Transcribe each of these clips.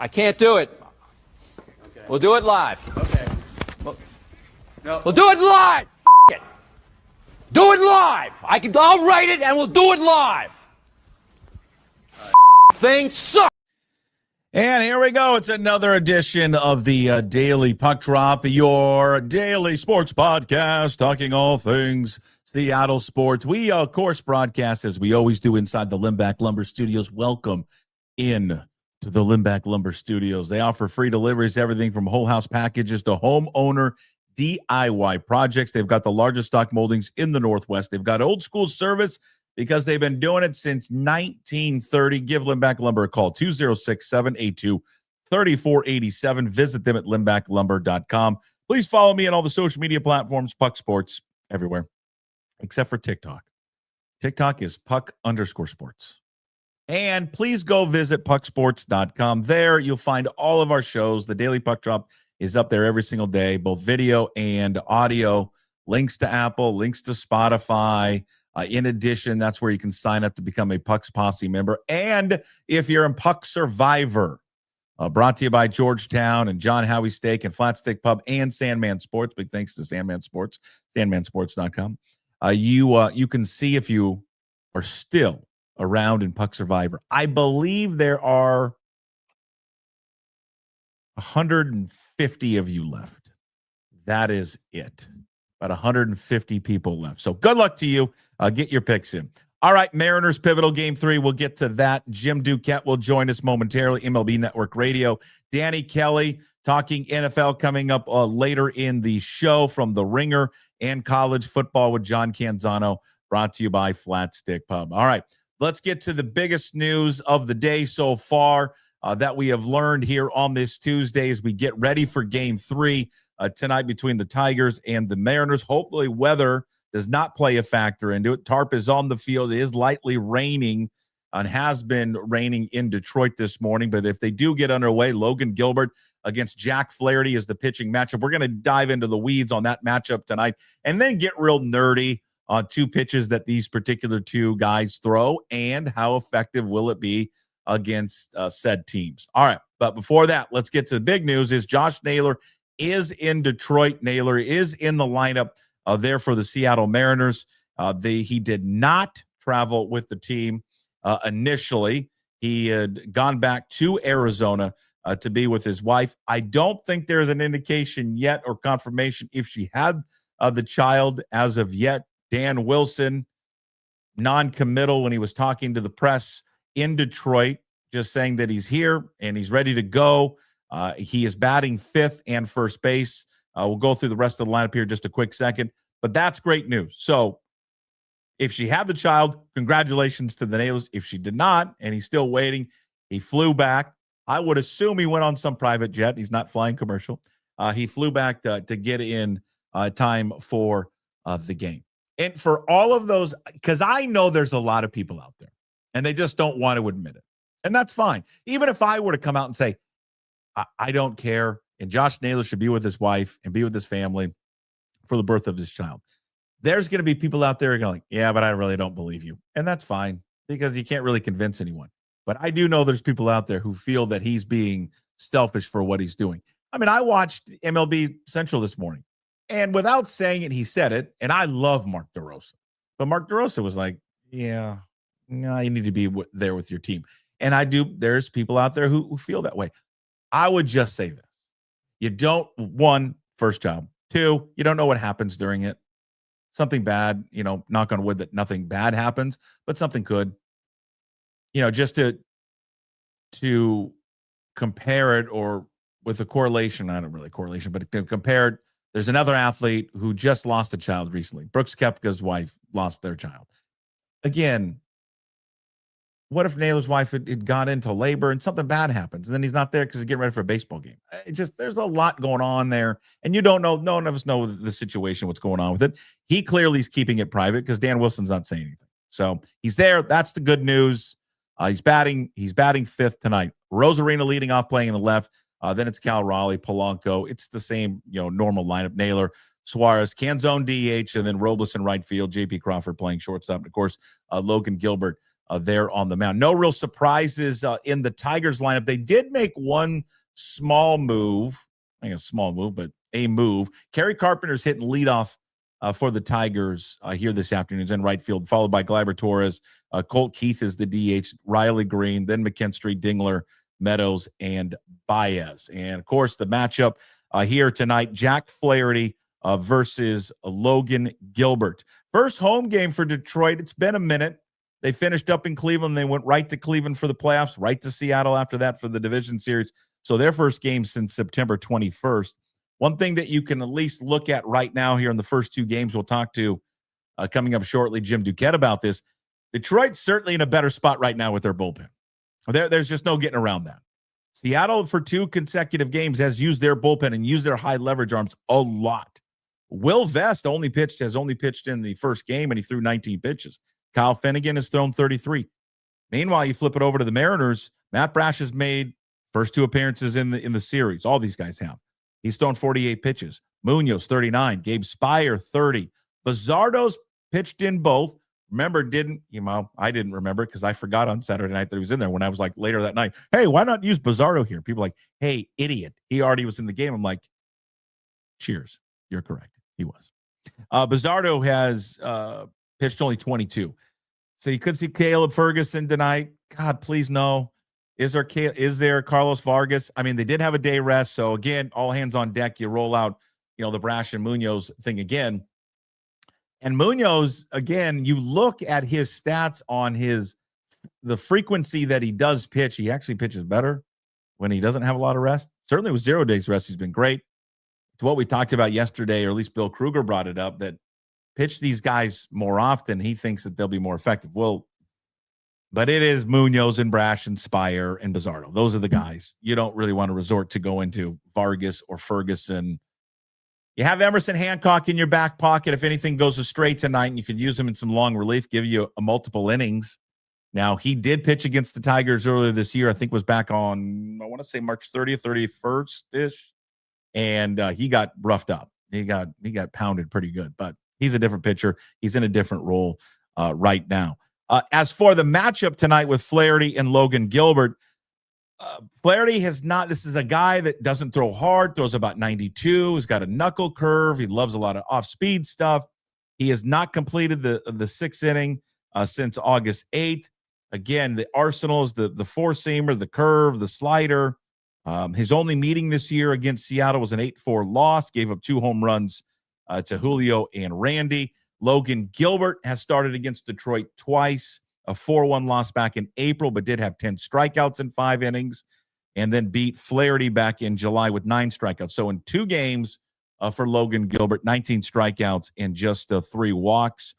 I can't do it. Okay. We'll do it live. Okay. No. We'll do it live. It. Do it live. I'll write it and we'll do it live. Thing sucks. And here we go. It's another edition of the Daily Puck Drop, your daily sports podcast, talking all things Seattle sports. We, of course, broadcast as we always do inside the Limback Lumber Studios. Welcome in to the Limback Lumber Studios. They offer free deliveries, everything from whole house packages to homeowner DIY projects. They've got the largest stock moldings in the Northwest. They've got old school service because they've been doing it since 1930. Give Limback Lumber a call, 206-782-3487. Visit them at limbacklumber.com. Please follow me on all the social media platforms, Puck Sports, everywhere, except for TikTok. TikTok is Puck_sports. And please go visit pucksports.com. There you'll find all of our shows. The Daily Puck Drop is up there every single day, both video and audio. Links to Apple, links to Spotify. In addition, that's where you can sign up to become a Puck's Posse member. And if you're a Puck Survivor, brought to you by Georgetown and John Howie Steak and Flat Stick Pub and Sandman Sports. Big thanks to Sandman Sports, sandmansports.com. You can see if you are still around in Puck Survivor. I believe there are 150 of you left. That is it. About 150 people left. So good luck to you. Get your picks in. All right, Mariners pivotal game 3. We'll get to that. Jim Duquette will join us momentarily. MLB Network Radio. Danny Kelly talking NFL coming up later in the show from The Ringer, and college football with John Canzano, brought to you by Flat Stick Pub. All right, let's get to the biggest news of the day so far that we have learned here on this Tuesday as we get ready for game 3 tonight between the Tigers and the Mariners. Hopefully weather does not play a factor into it. Tarp is on the field. It is lightly raining and has been raining in Detroit this morning. But if they do get underway, Logan Gilbert against Jack Flaherty is the pitching matchup. We're going to dive into the weeds on that matchup tonight and then get real nerdy on two pitches that these particular two guys throw and how effective will it be against said teams. All right, but before that, let's get to the big news is Josh Naylor is in Detroit. Naylor is in the lineup there for the Seattle Mariners. He did not travel with the team initially. He had gone back to Arizona to be with his wife. I don't think there's an indication yet or confirmation if she had the child as of yet. Dan Wilson, non-committal when he was talking to the press in Detroit, just saying that he's here and he's ready to go. He is batting 5th and first base. We'll go through the rest of the lineup here in just a quick second, but that's great news. So if she had the child, congratulations to the Nailers. If she did not, and he's still waiting, he flew back. I would assume he went on some private jet. He's not flying commercial. He flew back to get in time for the game. And for all of those, because I know there's a lot of people out there, and they just don't want to admit it. And that's fine. Even if I were to come out and say, I don't care, and Josh Naylor should be with his wife and be with his family for the birth of his child. There's going to be people out there going, yeah, but I really don't believe you. And that's fine because you can't really convince anyone. But I do know there's people out there who feel that he's being selfish for what he's doing. I mean, I watched MLB Central this morning, and without saying it, he said it, and I love Mark DeRosa. But Mark DeRosa was like, yeah, no, you need to be there with your team. And I do. There's people out there who feel that way. I would just say this. You don't, 1, first child. 2, you don't know what happens during it. Something bad, knock on wood that nothing bad happens, but something could. Just to compare it or with a correlation, not really correlation, but to compare it, there's another athlete who just lost a child recently. Brooks Koepka's wife lost their child. Again, what if Naylor's wife had gone into labor and something bad happens and then he's not there because he's getting ready for a baseball game? There's a lot going on there, and you don't know. No one of us know the situation, what's going on with it. He clearly is keeping it private because Dan Wilson's not saying anything. So he's there. That's the good news. He's batting 5th tonight. Rosarina leading off, playing in the left. Then it's Cal Raleigh, Polanco. It's the same, normal lineup. Naylor, Suarez, Canzone DH, and then Robles in right field. J.P. Crawford playing shortstop. And of course, Logan Gilbert there on the mound. No real surprises in the Tigers lineup. They did make one small move. I think a small move, but a move. Kerry Carpenter's hitting leadoff for the Tigers here this afternoon. He's in right field, followed by Gleyber Torres. Colt Keith is the DH, Riley Green, then McKinstry, Dingler, Meadows, and Baez. And, of course, the matchup here tonight, Jack Flaherty versus Logan Gilbert. First home game for Detroit. It's been a minute. They finished up in Cleveland. They went right to Cleveland for the playoffs, right to Seattle after that for the division series. So their first game since September 21st. One thing that you can at least look at right now here in the first two games, we'll talk to coming up shortly, Jim Duquette, about this. Detroit's certainly in a better spot right now with their bullpen. There's just no getting around that. Seattle, for two consecutive games, has used their bullpen and used their high leverage arms a lot. Will Vest has only pitched in the first game, and he threw 19 pitches. Kyle Finnegan has thrown 33. Meanwhile, you flip it over to the Mariners. Matt Brash has made first two appearances in the series. All these guys have. He's thrown 48 pitches. Munoz, 39. Gabe Spire, 30. Bizzardo's pitched in both. Remember, I didn't remember because I forgot on Saturday night that he was in there when I was like later that night. Hey, why not use Bizzardo here? People are like, hey, idiot. He already was in the game. I'm like, cheers. You're correct. He was. Bizzardo has pitched only 22. So you could see Caleb Ferguson tonight. God, please no. Is there Carlos Vargas? I mean, they did have a day rest. So, again, all hands on deck. You roll out, the Brash and Munoz thing again. And Munoz, again, you look at his stats on the frequency that he does pitch. He actually pitches better when he doesn't have a lot of rest. Certainly with 0 days rest, he's been great. It's what we talked about yesterday, or at least Bill Kruger brought it up, that pitch these guys more often. He thinks that they'll be more effective. Well, but it is Munoz and Brash and Spire and Bizzardo. Those are the guys. You don't really want to resort to go into Vargas or Ferguson. You have Emerson Hancock in your back pocket. If anything goes astray tonight, and you could use him in some long relief, give you a multiple innings. Now, he did pitch against the Tigers earlier this year. I think was back on, I want to say March 30th, 31st-ish. And he got roughed up. He got pounded pretty good. But he's a different pitcher. He's in a different role right now. As for the matchup tonight with Flaherty and Logan Gilbert, Flaherty has not. This is a guy that doesn't throw hard, throws about 92. He's got a knuckle curve. He loves a lot of off-speed stuff. He has not completed the sixth inning since August 8th. Again, the arsenal is the four-seamer, the curve, the slider. His only meeting this year against Seattle was an 8-4 loss, gave up 2 home runs to Julio and Randy. Logan Gilbert has started against Detroit twice, a 4-1 loss back in April, but did have 10 strikeouts in 5 innings, and then beat Flaherty back in July with 9 strikeouts. So in 2 games for Logan Gilbert, 19 strikeouts and just 3 walks.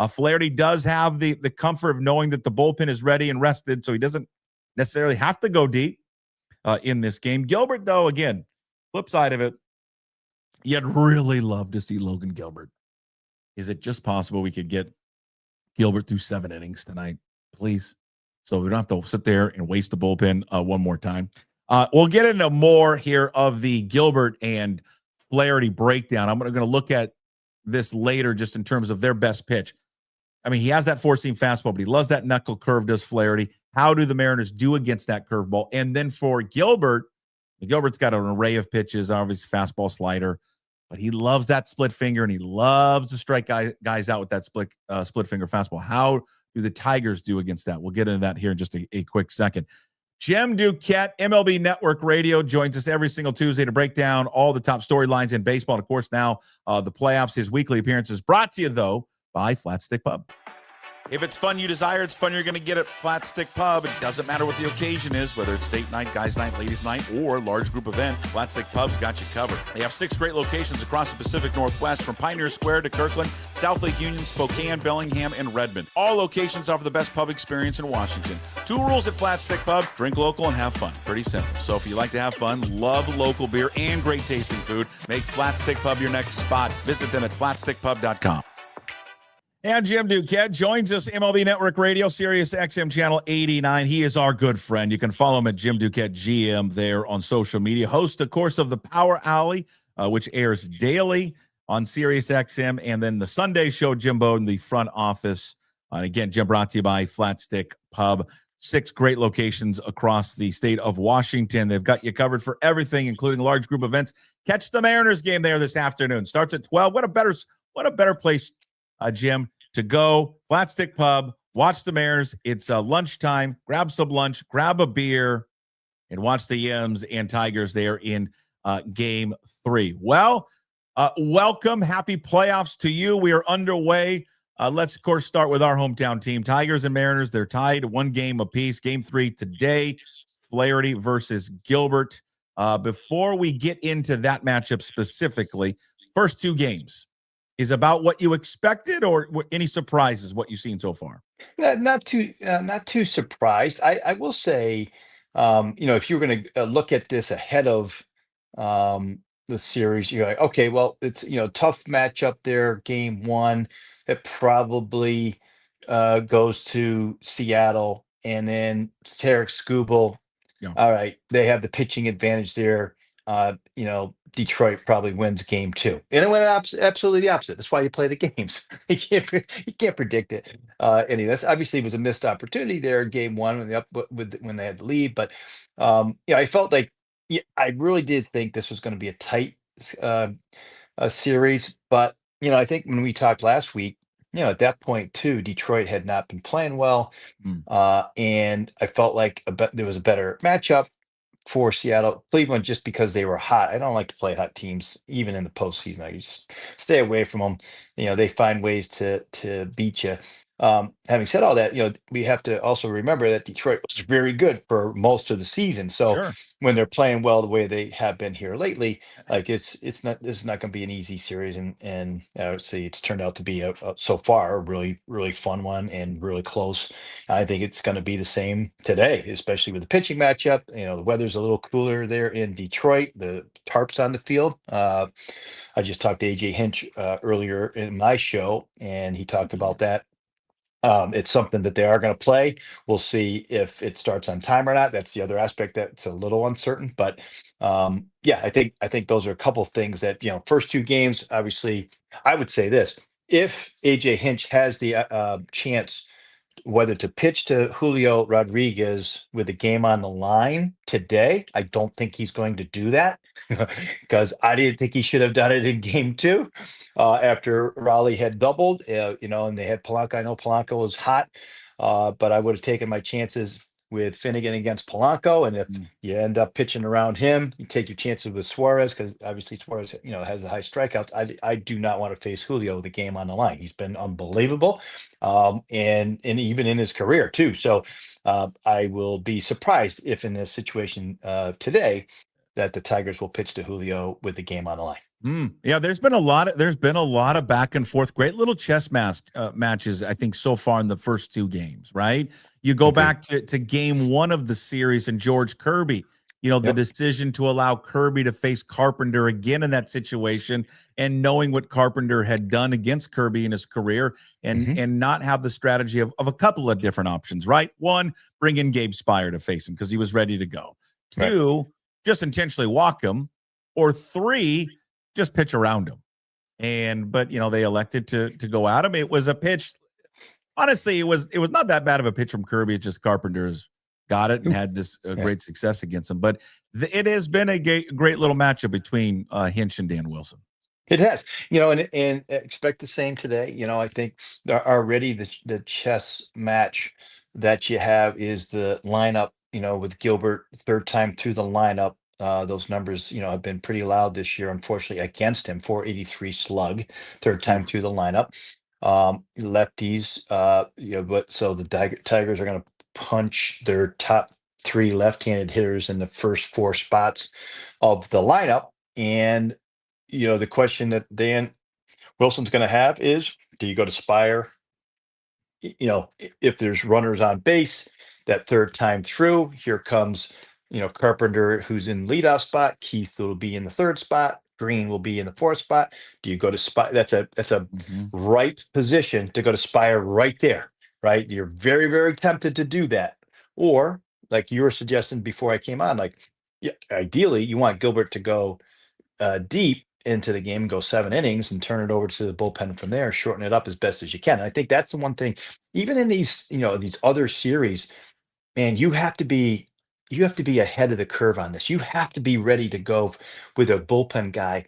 Flaherty does have the comfort of knowing that the bullpen is ready and rested, so he doesn't necessarily have to go deep in this game. Gilbert, though, again, flip side of it, you'd really love to see Logan Gilbert. Is it just possible we could get Gilbert through 7 innings tonight, please? So we don't have to sit there and waste the bullpen one more time. We'll get into more here of the Gilbert and Flaherty breakdown. I'm going to look at this later just in terms of their best pitch. I mean, he has that four-seam fastball, but he loves that knuckle curve, does Flaherty. How do the Mariners do against that curveball? And then for Gilbert's got an array of pitches, obviously fastball, slider, but he loves that split finger, and he loves to strike guys out with that split finger fastball. How do the Tigers do against that? We'll get into that here in just a quick second. Jim Duquette, MLB Network Radio, joins us every single Tuesday to break down all the top storylines in baseball. And, of course, now the playoffs. His weekly appearances brought to you, though, by Flat Stick Pub. If it's fun you desire, it's fun you're going to get at Flat Stick Pub. It doesn't matter what the occasion is, whether it's date night, guys night, ladies night, or large group event, Flat Stick Pub's got you covered. They have 6 great locations across the Pacific Northwest, from Pioneer Square to Kirkland, South Lake Union, Spokane, Bellingham, and Redmond. All locations offer the best pub experience in Washington. 2 rules at Flat Stick Pub: drink local and have fun. Pretty simple. So if you like to have fun, love local beer, and great tasting food, make Flat Stick Pub your next spot. Visit them at flatstickpub.com. And Jim Duquette joins us, MLB Network Radio, Sirius XM Channel 89. He is our good friend. You can follow him at Jim Duquette GM there on social media. Host, of course, of the Power Alley, which airs daily on Sirius XM, and then the Sunday show, Jimbo in the front office And again, Jim, brought to you by Flat Stick Pub. 6 great locations across the state of Washington. They've got you covered for everything, including large group events. Catch the Mariners game there this afternoon. Starts at 12. What a better place, Jim, to go. Flat Stick Pub, watch the Mariners. It's lunchtime. Grab some lunch, grab a beer, and watch the Yams and Tigers there in Game 3. Well, welcome. Happy playoffs to you. We are underway. Let's, of course, start with our hometown team. Tigers and Mariners, they're tied 1 game apiece. Game 3 today, Flaherty versus Gilbert. Before we get into that matchup specifically, first 2 games is about what you expected, or any surprises what you've seen so far? Not too surprised. I will say, if you're going to look at this ahead of the series, you're like, okay, well, it's tough matchup there, game 1. It probably goes to Seattle, and then Tarik Skubal. Yeah. All right, they have the pitching advantage there. Detroit probably wins game 2, and it went absolutely the opposite. That's why you play the games. You can't predict it. Any of this obviously was a missed opportunity there in game 1 when they had the lead, but I felt like I really did think this was going to be a tight series, but I think when we talked last week, at that point too, Detroit had not been playing well, and I felt like there was a better matchup for Seattle. Cleveland, just because they were hot. I don't like to play hot teams, even in the postseason. I just stay away from them. They find ways to beat you. Having said all that, we have to also remember that Detroit was very good for most of the season. So Sure. when they're playing well the way they have been here lately, like this is not going to be an easy series. And see, it's turned out to be so far a really, really fun one and really close. I think it's going to be the same today, especially with the pitching matchup. The weather's a little cooler there in Detroit. The tarps on the field. I just talked to AJ Hinch earlier in my show, and he talked about that. It's something that they are going to play. We'll see if it starts on time or not. That's the other aspect that's a little uncertain. But I think those are a couple of things that first 2 games. Obviously, I would say this: if AJ Hinch has the chance whether to pitch to Julio Rodriguez with the game on the line today, I don't think he's going to do that because I didn't think he should have done it in game 2 after Raleigh had doubled, and they had Polanco. I know Polanco was hot, but I would have taken my chances with Finnegan against Polanco. And if you end up pitching around him, you take your chances with Suarez, because obviously Suarez, has the high strikeouts. I do not want to face Julio with the game on the line. He's been unbelievable, and even in his career too. So I will be surprised if in this situation today that the Tigers will pitch to Julio with the game on the line. Yeah, there's been a lot of back and forth, great little chess matches, I think, so far in the first 2 games, right? You go back to game 1 of the series and George Kirby, the decision to allow Kirby to face Carpenter again in that situation, and knowing what Carpenter had done against Kirby in his career, and not have the strategy of a couple of different options, right? 1, bring in Gabe Spire to face him because he was ready to go. 2, just intentionally walk him, or 3, just pitch around him. But they elected to go at him. It was a pitch. Honestly, it was not that bad of a pitch from Kirby. It's just Carpenter's got it and had this great success against him. But it has been a great little matchup between Hinch and Dan Wilson. It has, and expect the same today. I think already the chess match that you have is the lineup, with Gilbert third time through the lineup. Those numbers, have been pretty loud this year, unfortunately, against him. 483 slug, third time through the lineup. Lefties, but so the Tigers are going to punch their top 3 left-handed hitters in the first 4 spots of the lineup. And, the question that Dan Wilson's going to have is, do you go to Spire? If there's runners on base, that third time through, here comes Carpenter, who's in leadoff spot. Keith will be in the 3rd spot. Green will be in the 4th spot. Do you go to Spire? That's a right position to go to Spire right there, right? You're very, very tempted to do that. Or like you were suggesting before I came on, ideally you want Gilbert to go deep into the game and go 7 innings and turn it over to the bullpen from there, shorten it up as best as you can. And I think that's the one thing, even in these, these other series, man, you have to be ahead of the curve on this. You have to be ready to go with a bullpen guy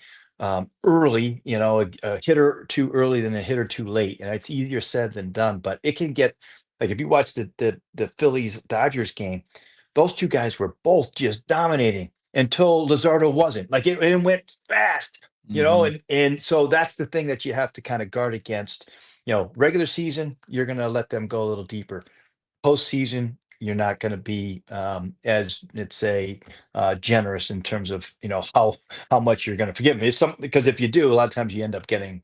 early, a hitter too early than a hitter too late. And it's easier said than done, but it can get like if you watch the Phillies Dodgers game, those two guys were both just dominating until Luzardo wasn't. Like it went fast, Mhm. and so that's the thing that you have to kind of guard against. Regular season, you're gonna let them go a little deeper. Postseason, you're not going to be as, let's say, generous in terms of how much you're going to forgive me. It's because if you do, a lot of times you end up getting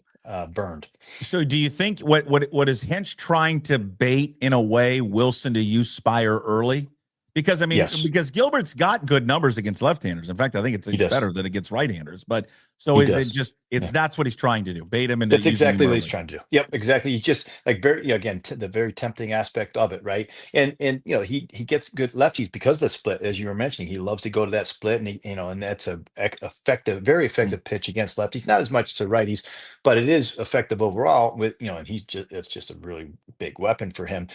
burned. So do you think what is Hinch trying to bait in a way Wilson to use Spire early? Because Yes, because Gilbert's got good numbers against left-handers. In fact, I think it's he does. better than against right-handers. But so He is it does. just Yeah. that's what he's trying to do, bait him into That's using him exactly what he's early. trying to do. Yep, exactly. He just like very again the very tempting aspect of it, right? And he gets good lefties because of the split, as you were mentioning. He loves to go to that split, and and that's very Mm. effective pitch against lefties. Not as much to righties, but it is effective overall. With and it's just a really big weapon for him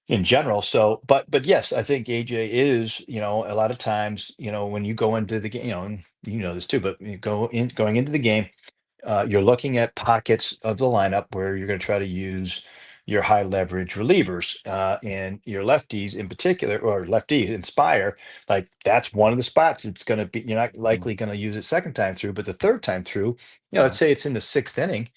in general. So, but yes, I think AJ is a lot of times when you go into the game, and you know this too, but going into the game, you're looking at pockets of the lineup where you're going to try to use your high leverage relievers and your lefties in particular, or lefties inspire. Like that's one of the spots it's going to be. You're not Mm. likely going to use it second time through, but the third time through, let's Yeah. say it's in the sixth inning,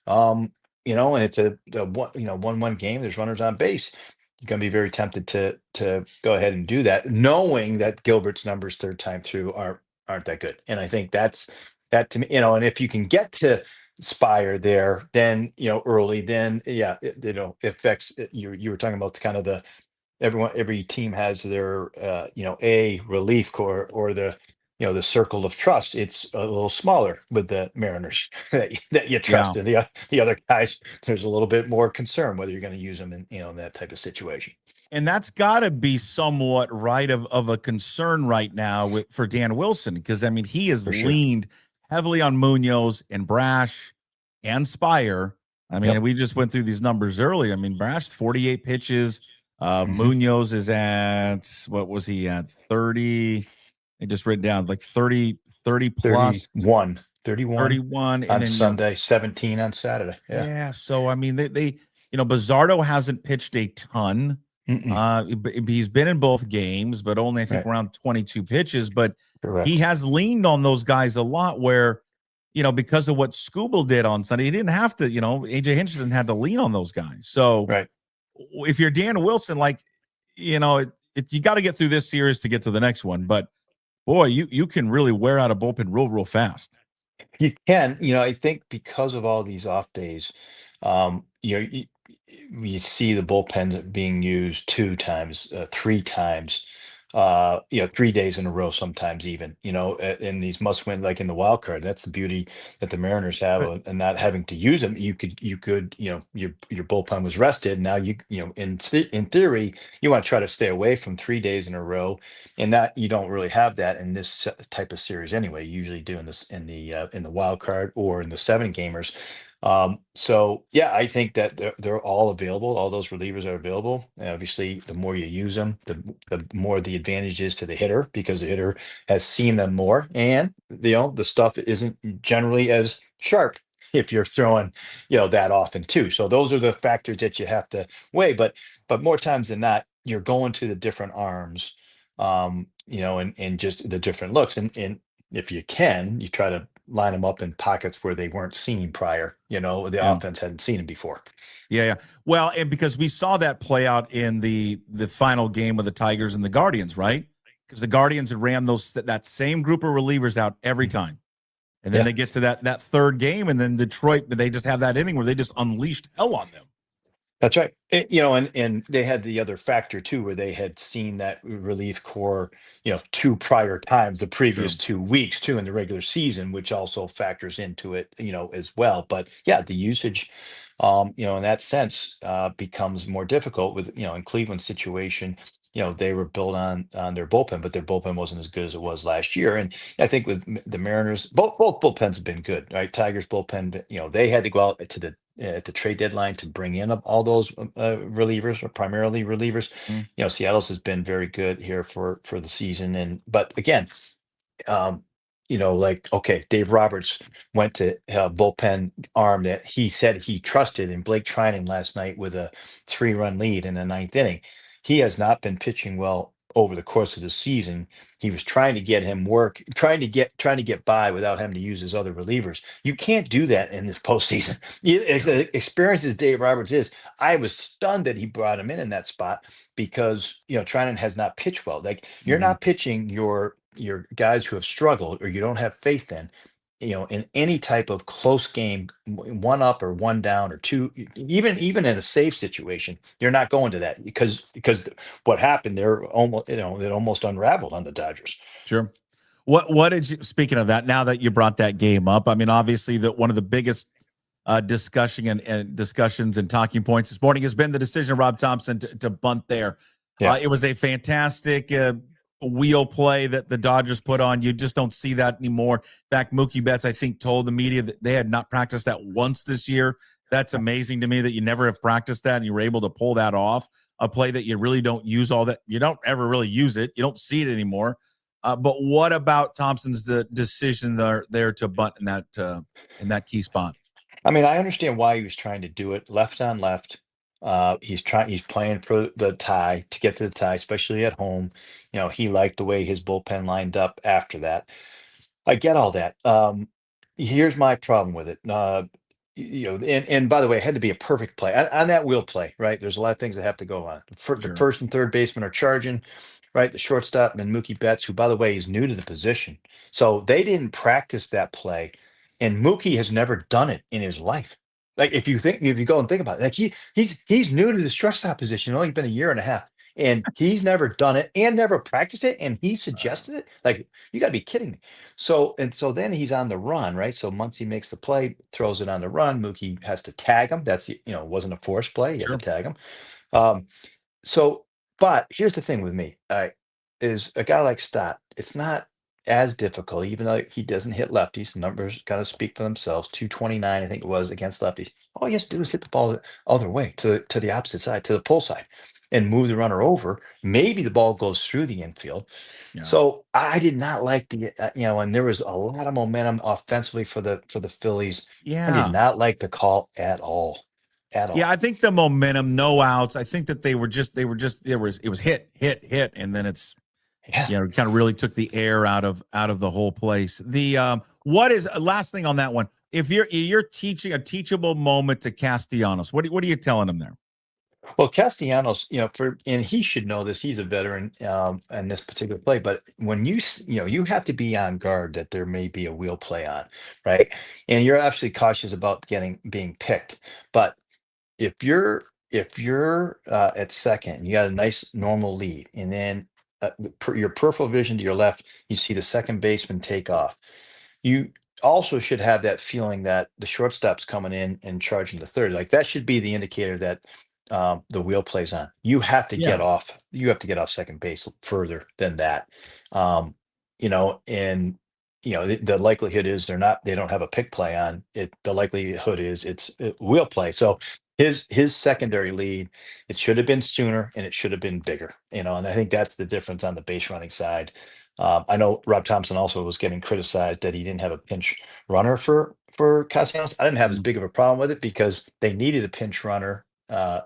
and it's a one, 1-1 game. There's runners on base. You're going to be very tempted to go ahead and do that, knowing that Gilbert's numbers third time through aren't that good. And I think that to me, and if you can get to Spire there, then early, then yeah, it affects. You were talking about the kind of every team has their a relief corps or the circle of trust. It's a little smaller with the Mariners that you Yeah. trust, and the other guys there's a little bit more concern whether you're going to use them in that type of situation. And that's got to be somewhat right of a concern right now for Dan Wilson, because he has For sure. leaned heavily on Munoz and Brash and Spire. Yep. We just went through these numbers earlier. Brash 48 pitches. Mhm. Munoz is at, what was he at, 30? I just written down like 30 plus 31 31, and on then Sunday, 17 on Saturday. Yeah. yeah. So they Bizzardo hasn't pitched a ton. Mm-mm. He's been in both games, but only I think Right. around 22 pitches. But he Correct. has leaned on those guys a lot. Where because of what Skubal did on Sunday, he didn't have to. AJ Hinch didn't have to lean on those guys. So Right. if you're Dan Wilson, you got to get through this series to get to the next one. But boy, you can really wear out a bullpen real fast. You can, I think because of all these off days, we see the bullpens being used 2 times, 3 times, 3 days in a row, sometimes even, in these must win, like in the wild card. That's the beauty that the Mariners have, and not having to use them. You could, your bullpen was rested. Now in theory, you want to try to stay away from 3 days in a row, and that you don't really have that in this type of series anyway. You usually do in this in the wild card or in the 7 gamers. So yeah, I think that they're all available. All those relievers are available. And obviously, the more you use them, the more the advantage is to the hitter, because the hitter has seen them more, and the stuff isn't generally as sharp if you're throwing that often too. So those are the factors that you have to weigh. But more times than not, you're going to the different arms, and just the different looks, and if you can, you try to line them up in pockets where they weren't seen prior. The Yeah. offense hadn't seen them before. Yeah. Well, and because we saw that play out in the final game with the Tigers and the Guardians, right? Because the Guardians had ran that same group of relievers out every time. And then Yeah. they get to that third game, and then Detroit, they just have that inning where they just unleashed hell on them. That's right. And they had the other factor too, where they had seen that relief core, 2 prior times, the previous True. 2 weeks too, in the regular season, which also factors into it, as well. But yeah, the usage, in that sense, becomes more difficult with, in Cleveland's situation. they were built on their bullpen, but their bullpen wasn't as good as it was last year. And I think with the Mariners, both bullpens have been good, right? Tigers bullpen, they had to go out to the at the trade deadline to bring in all those relievers, or primarily relievers. Mm. Seattle's has been very good here for the season, but again, um, like, okay, Dave Roberts went to bullpen arm that he said he trusted in Blake Trinan last night with a 3-run lead in the ninth inning. He has not been pitching well over the course of the season. He was trying to get him work, trying to get by without having to use his other relievers. You can't do that in this postseason. Experience as Dave Roberts is, I was stunned that he brought him in that spot because Trinan has not pitched well. Like, you're not pitching your guys who have struggled, or you don't have faith in any type of close game, one up or one down or two, even in a safe situation, you're not going to that because what happened there, almost it almost unraveled on the Dodgers. Sure. What did you, speaking of that, now that you brought that game up, I mean, obviously that one of the biggest discussions and talking points this morning has been the decision of Rob Thompson to bunt there. Yeah. It was a fantastic wheel play that the Dodgers put on. You just don't see that anymore. In fact, Mookie Betts, I think, told the media that they had not practiced that once this year. That's amazing to me that you never have practiced that and you were able to pull that off, a play that you really don't use all that. You don't ever really use it. You don't see it anymore. But what about Thompson's decision there to bunt in that key spot? I mean, I understand why he was trying to do it left on left. He's playing for the tie, to get to the tie, especially at home. He liked the way his bullpen lined up after that. I get all that. Here's my problem with it. And by the way, it had to be a perfect play on that wheel play, right? There's a lot of things that have to go on. Sure. The first and third baseman are charging, right? The shortstop and Mookie Betts, who, by the way, is new to the position. So they didn't practice that play. And Mookie has never done it in his life. Like, if you go and think about it, like he's new to the shortstop position. Only been a year and a half, and he's never done it and never practiced it. And he suggested it. Like, you got to be kidding me. So then he's on the run, right? So Muncy makes the play, throws it on the run. Mookie has to tag him. That's it wasn't a forced play. He has to tag him. But here's the thing with me, is a guy like Stott. It's not as difficult, even though he doesn't hit lefties. The numbers kind of speak for themselves. 229, I think it was, against lefties. All he has to do is hit the ball the other way, to the opposite side, to the pull side, and move the runner over. Maybe the ball goes through the infield. Yeah. So I did not like the and there was a lot of momentum offensively for the Phillies. Yeah. I did not like the call at all. Yeah, I think the momentum, no outs. I think that it was hit, and then it's kind of really took the air out of the whole place. The what is last thing on that one? If you're teaching a teachable moment to Castellanos, what are you telling him there? Well, Castellanos, and he should know this. He's a veteran in this particular play. But when you have to be on guard that there may be a wheel play on, right? And you're actually cautious about being picked. But if you're at second, you got a nice normal lead, and then your peripheral vision to your left, you see the second baseman take off. You also should have that feeling that the shortstop's coming in and charging the third. Like, that should be the indicator that the wheel plays on. You have to get off. You have to get off second base further than that. And the likelihood is they don't have a pick play on it. The likelihood is it's wheel play. So his secondary lead, it should have been sooner, and it should have been bigger. And I think that's the difference on the base running side. I know Rob Thompson also was getting criticized that he didn't have a pinch runner for Castellanos. I didn't have as big of a problem with it because they needed a pinch runner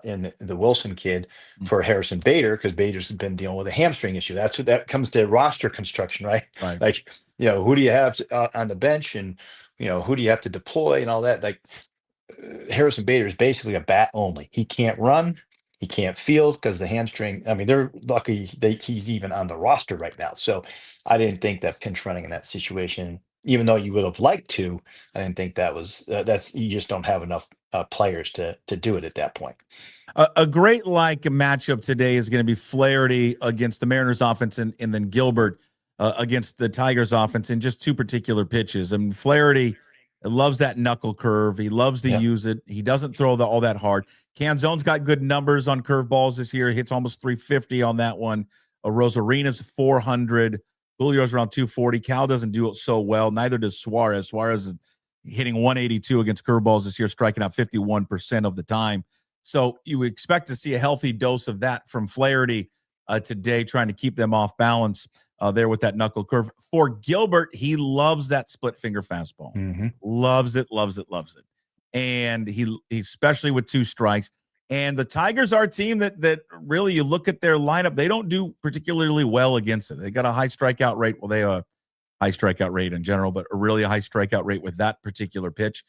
in the Wilson kid for Harrison Bader, because Bader's been dealing with a hamstring issue. That comes to roster construction, right? Like, who do you have on the bench, and who do you have to deploy and all that? Like, Harrison Bader is basically a bat only. He can't run. He can't field because the hamstring. I mean, they're lucky he's even on the roster right now. So I didn't think that pinch running in that situation, even though you would have liked to, I didn't think that was you just don't have enough players to do it at that point. A great matchup today is going to be Flaherty against the Mariners offense, and then Gilbert against the Tigers offense in just two particular pitches. I mean, Flaherty It loves that knuckle curve. He loves to use it. He doesn't throw all that hard. Canzone's got good numbers on curveballs this year. He hits almost 350 on that one. Rosarena's 400. Julio's around 240. Cal doesn't do it so well. Neither does Suarez. Suarez is hitting 182 against curveballs this year, striking out 51% of the time. So you expect to see a healthy dose of that from Flaherty today, trying to keep them off balance there with that knuckle curve. For Gilbert, he loves that split finger fastball. Mm-hmm. Loves it. And he especially with 2 strikes. And the Tigers are a team that really, you look at their lineup, they don't do particularly well against it. They got a high strikeout rate. Well, they have a high strikeout rate in general, but really a high strikeout rate with that particular pitch.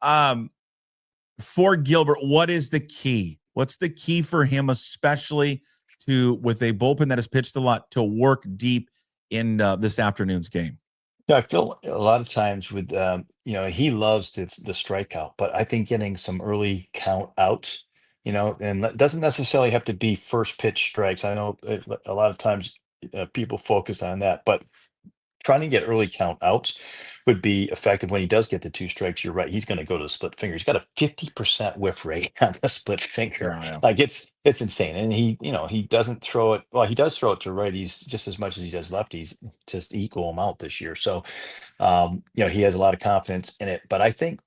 For Gilbert, what is the key? What's the key for him, especially with a bullpen that has pitched a lot, to work deep in this afternoon's game? Yeah, I feel a lot of times with he loves the strikeout, but I think getting some early count outs, and it doesn't necessarily have to be first pitch strikes. I know a lot of times people focus on that, but trying to get early count outs would be effective. When he does get the 2 strikes, you're right, he's going to go to the split finger. He's got a 50% whiff rate on the split finger. Yeah. Like it's insane. And he doesn't throw it. Well, he does throw it to righties just as much as he does lefties, just equal amount this year. So he has a lot of confidence in it. But I think,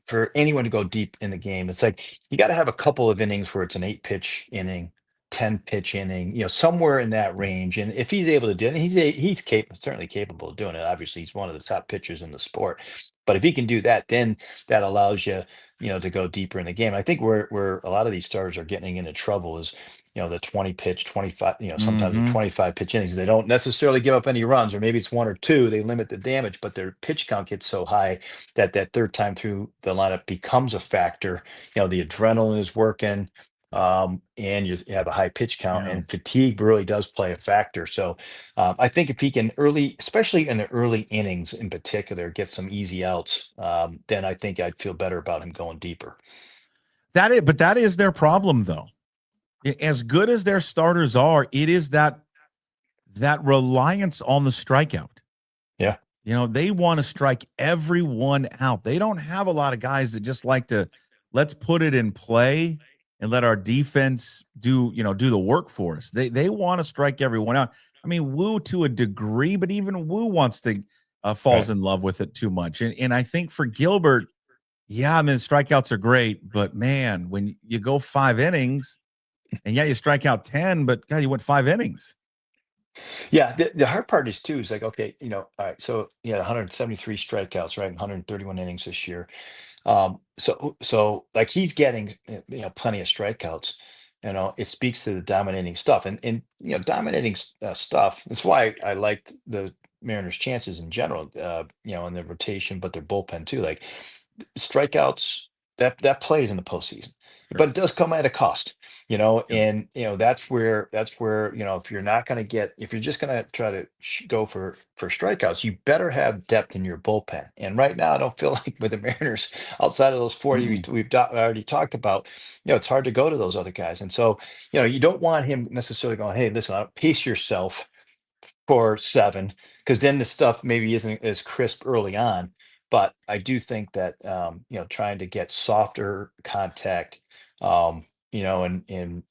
for anyone to go deep in the game, it's like you got to have a couple of innings where it's an 8-pitch inning, 10-pitch inning, somewhere in that range. And if he's able to do it, and he's certainly capable of doing it. Obviously, he's one of the top pitchers in the sport. But if he can do that, then that allows you, to go deeper in the game. I think where a lot of these stars are getting into trouble is, the 20 pitch, 25, sometimes the 25 pitch innings. They don't necessarily give up any runs, or maybe it's 1 or 2. They limit the damage, but their pitch count gets so high that third time through the lineup becomes a factor. The adrenaline is working. And you have a high pitch count, and fatigue really does play a factor. So I think if he can especially in the early innings in particular, get some easy outs, then I think I'd feel better about him going deeper. But that is their problem, though. As good as their starters are, it is that reliance on the strikeout. Yeah. They want to strike everyone out. They don't have a lot of guys that just like to, let's put it in play and let our defense do the work for us. They want to strike everyone out. I mean, Wu to a degree, but even Wu wants to falls in love with it too much. And I think for Gilbert, strikeouts are great, but man, when you go 5 innings, and you strike out 10, but God, you went 5 innings. Yeah, the hard part is too, is like, okay, all right, so he had 173 strikeouts, right? 131 innings this year. So like he's getting plenty of strikeouts. It speaks to the dominating stuff, and dominating stuff. That's why I liked the Mariners' chances in general, in their rotation, but their bullpen too. Like strikeouts, that plays in the postseason, but it does come at a cost. And that's where if you're not going to if you're just going to try to go for strikeouts, you better have depth in your bullpen. And right now, I don't feel like with the Mariners, outside of those 40 we've already talked about, it's hard to go to those other guys. And so, you don't want him necessarily going, hey, listen, pace yourself for 7, because then the stuff maybe isn't as crisp early on. But I do think that trying to get softer contact, and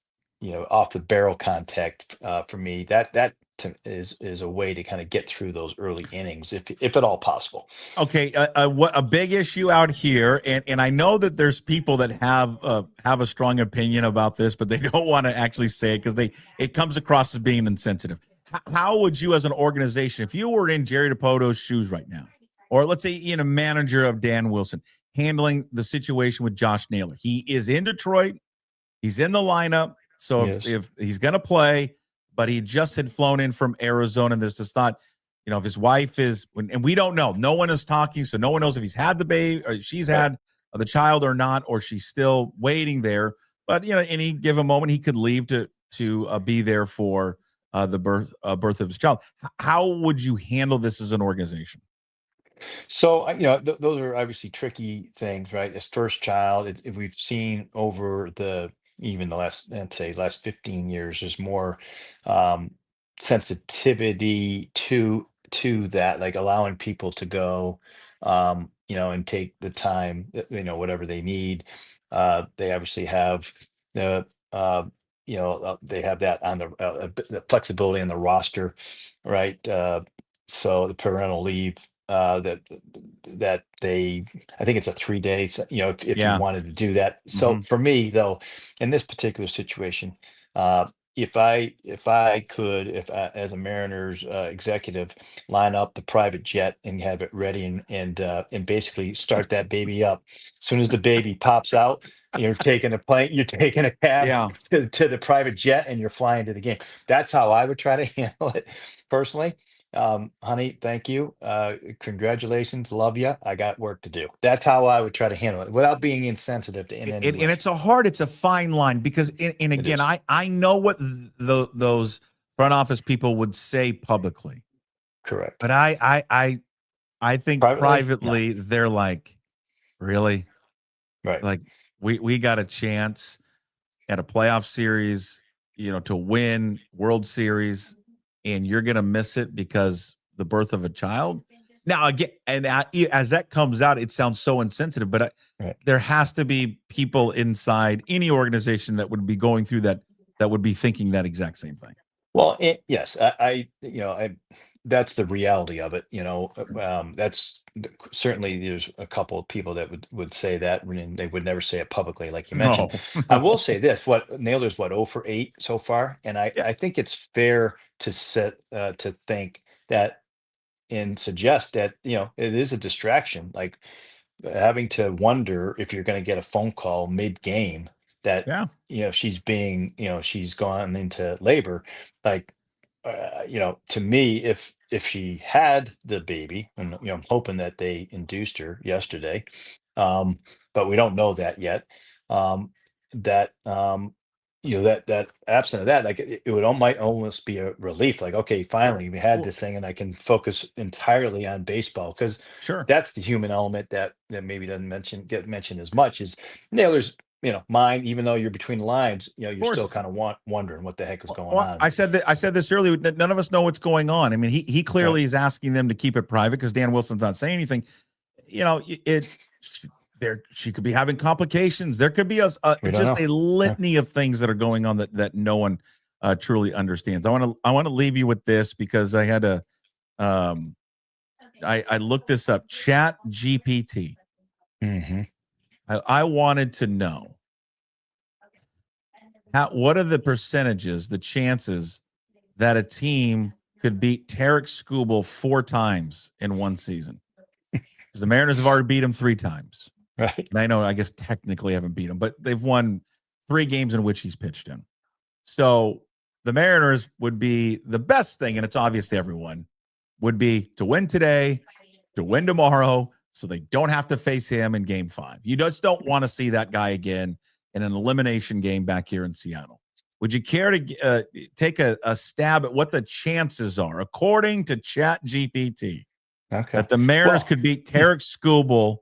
off the barrel contact, for me, that is a way to kind of get through those early innings, if at all possible. Okay, what a big issue out here, and I know that there's people that have a strong opinion about this, but they don't want to actually say it because it comes across as being insensitive. How would you, as an organization, if you were in Jerry DiPoto's shoes right now, or let's say a manager of Dan Wilson, handling the situation with Josh Naylor? He is in Detroit. He's in the lineup. So if he's going to play, but he just had flown in from Arizona, and there's just not, if his wife is, and we don't know. No one is talking, so no one knows if he's had the baby or she's had the child or not, or she's still waiting there. But, any given moment, he could leave to be there for the birth of his child. How would you handle this as an organization? So, those are obviously tricky things, right? His first child, if we've seen over even the last 15 years, there's more sensitivity to that, like allowing people to go, and take the time, whatever they need. They obviously have the, they have that on the flexibility in the roster, right? So the parental leave, that I think it's a 3 days, if you Yeah. wanted to do that. So Mhm. for me though, in this particular situation, uh, if I could, as a Mariners executive, line up the private jet and have it ready and basically start that baby up. As soon as the baby pops out, you're taking a plane, you're taking a cab Yeah. to the private jet, and you're flying to the game. That's how I would try to handle it personally. Honey, thank you. Congratulations. Love you. I got work to do. That's how I would try to handle it without being insensitive in any And way. it's a fine line because, and It again, is. I know what those front office people would say publicly, Correct. but I think Privately, no. privately they're like, really, Right. like we got a chance at a playoff series, to win World Series, and you're gonna miss it because the birth of a child. Now again, and as that comes out, it sounds so insensitive, but Right. there has to be people inside any organization that would be going through that would be thinking that exact same thing. Well, yes, that's the reality of it. Certainly there's a couple of people that would say that, and they would never say it publicly, like you mentioned. No, I no. will say this: what Naylor's 0 for 8 so far, and Yeah, I think it's fair to think that and suggest that it is a distraction, like having to wonder if you're going to get a phone call mid-game that yeah, she's gone into labor, like to me, if she had the baby, and I'm hoping that they induced her yesterday, um but we don't know that yet. That that absent of that, like it might almost be a relief, like, okay, finally we had well, this thing and I can focus entirely on baseball, because sure, that's the human element that maybe doesn't get mentioned as much as Naylor's, mind. Even though you're between the lines, of you're still course. kind of wondering what the heck is going Well, on. I said this earlier. None of us know what's going on. I mean, he Right. clearly is asking them to keep it private because Dan Wilson's not saying anything. There she could be having complications. There could be We don't just know. a Yeah. litany of things that are going on that no one truly understands. I want to leave you with this because I had to um I looked this up. Chat GPT. Hmm. I wanted to know what are the percentages, the chances that a team could beat Tarik Skubal 4 times in one season? Because the Mariners have already beat him 3 times. Right. And I guess technically haven't beat him, but they've won 3 games in which he's pitched in. So the Mariners would be the best thing, and it's obvious to everyone, would be to win today, to win tomorrow, so they don't have to face him in game 5. You just don't want to see that guy again in an elimination game back here in Seattle. Would you care to take a stab at what the chances are, according to Chat GPT, Okay. that the Mariners Well, could beat Tarik Skubal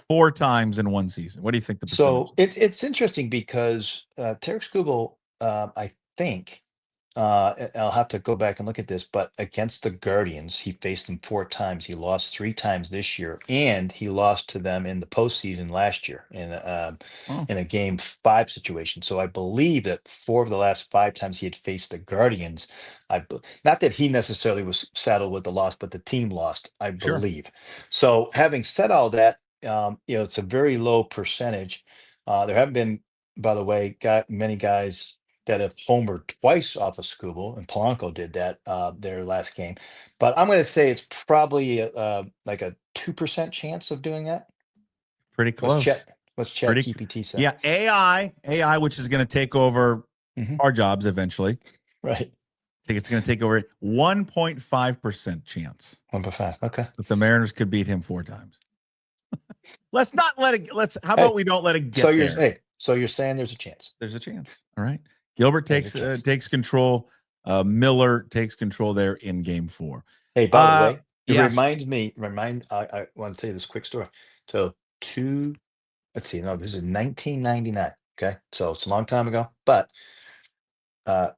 4 times in one season? What do you think the percentage so is? it's interesting because Tarik Skubal, I think, I'll have to go back and look at this, but against the Guardians, he faced them 4 times. He lost 3 times this year, and he lost to them in the postseason last year Oh, in a game 5 situation. So I believe that 4 of the last 5 times he had faced the Guardians, not that he necessarily was saddled with the loss, but the team lost, I sure. believe. So having said all that, it's a very low percentage. There have been, by the way, many guys that have homered twice off of Skubal, and Polanco did that their last game. But I'm going to say it's probably like a 2% chance of doing that. Pretty What's close. Chat What's Chat Pretty, GPT say? yeah. AI, which is going to take over Hmm. our jobs eventually. Right. I think it's going to take over 1.5% chance 1.5. Okay. that the Mariners could beat him 4 times. Let's not let it. How Hey, about we don't let it so get you're there? saying there's a chance. There's a chance. All right. Gilbert There's a chance. takes control. Miller takes control there in game 4. Hey, by the way, it Yes. reminds me. I want to tell you this quick story. So let's see. No, this is 1999. Okay, so it's a long time ago, but uh,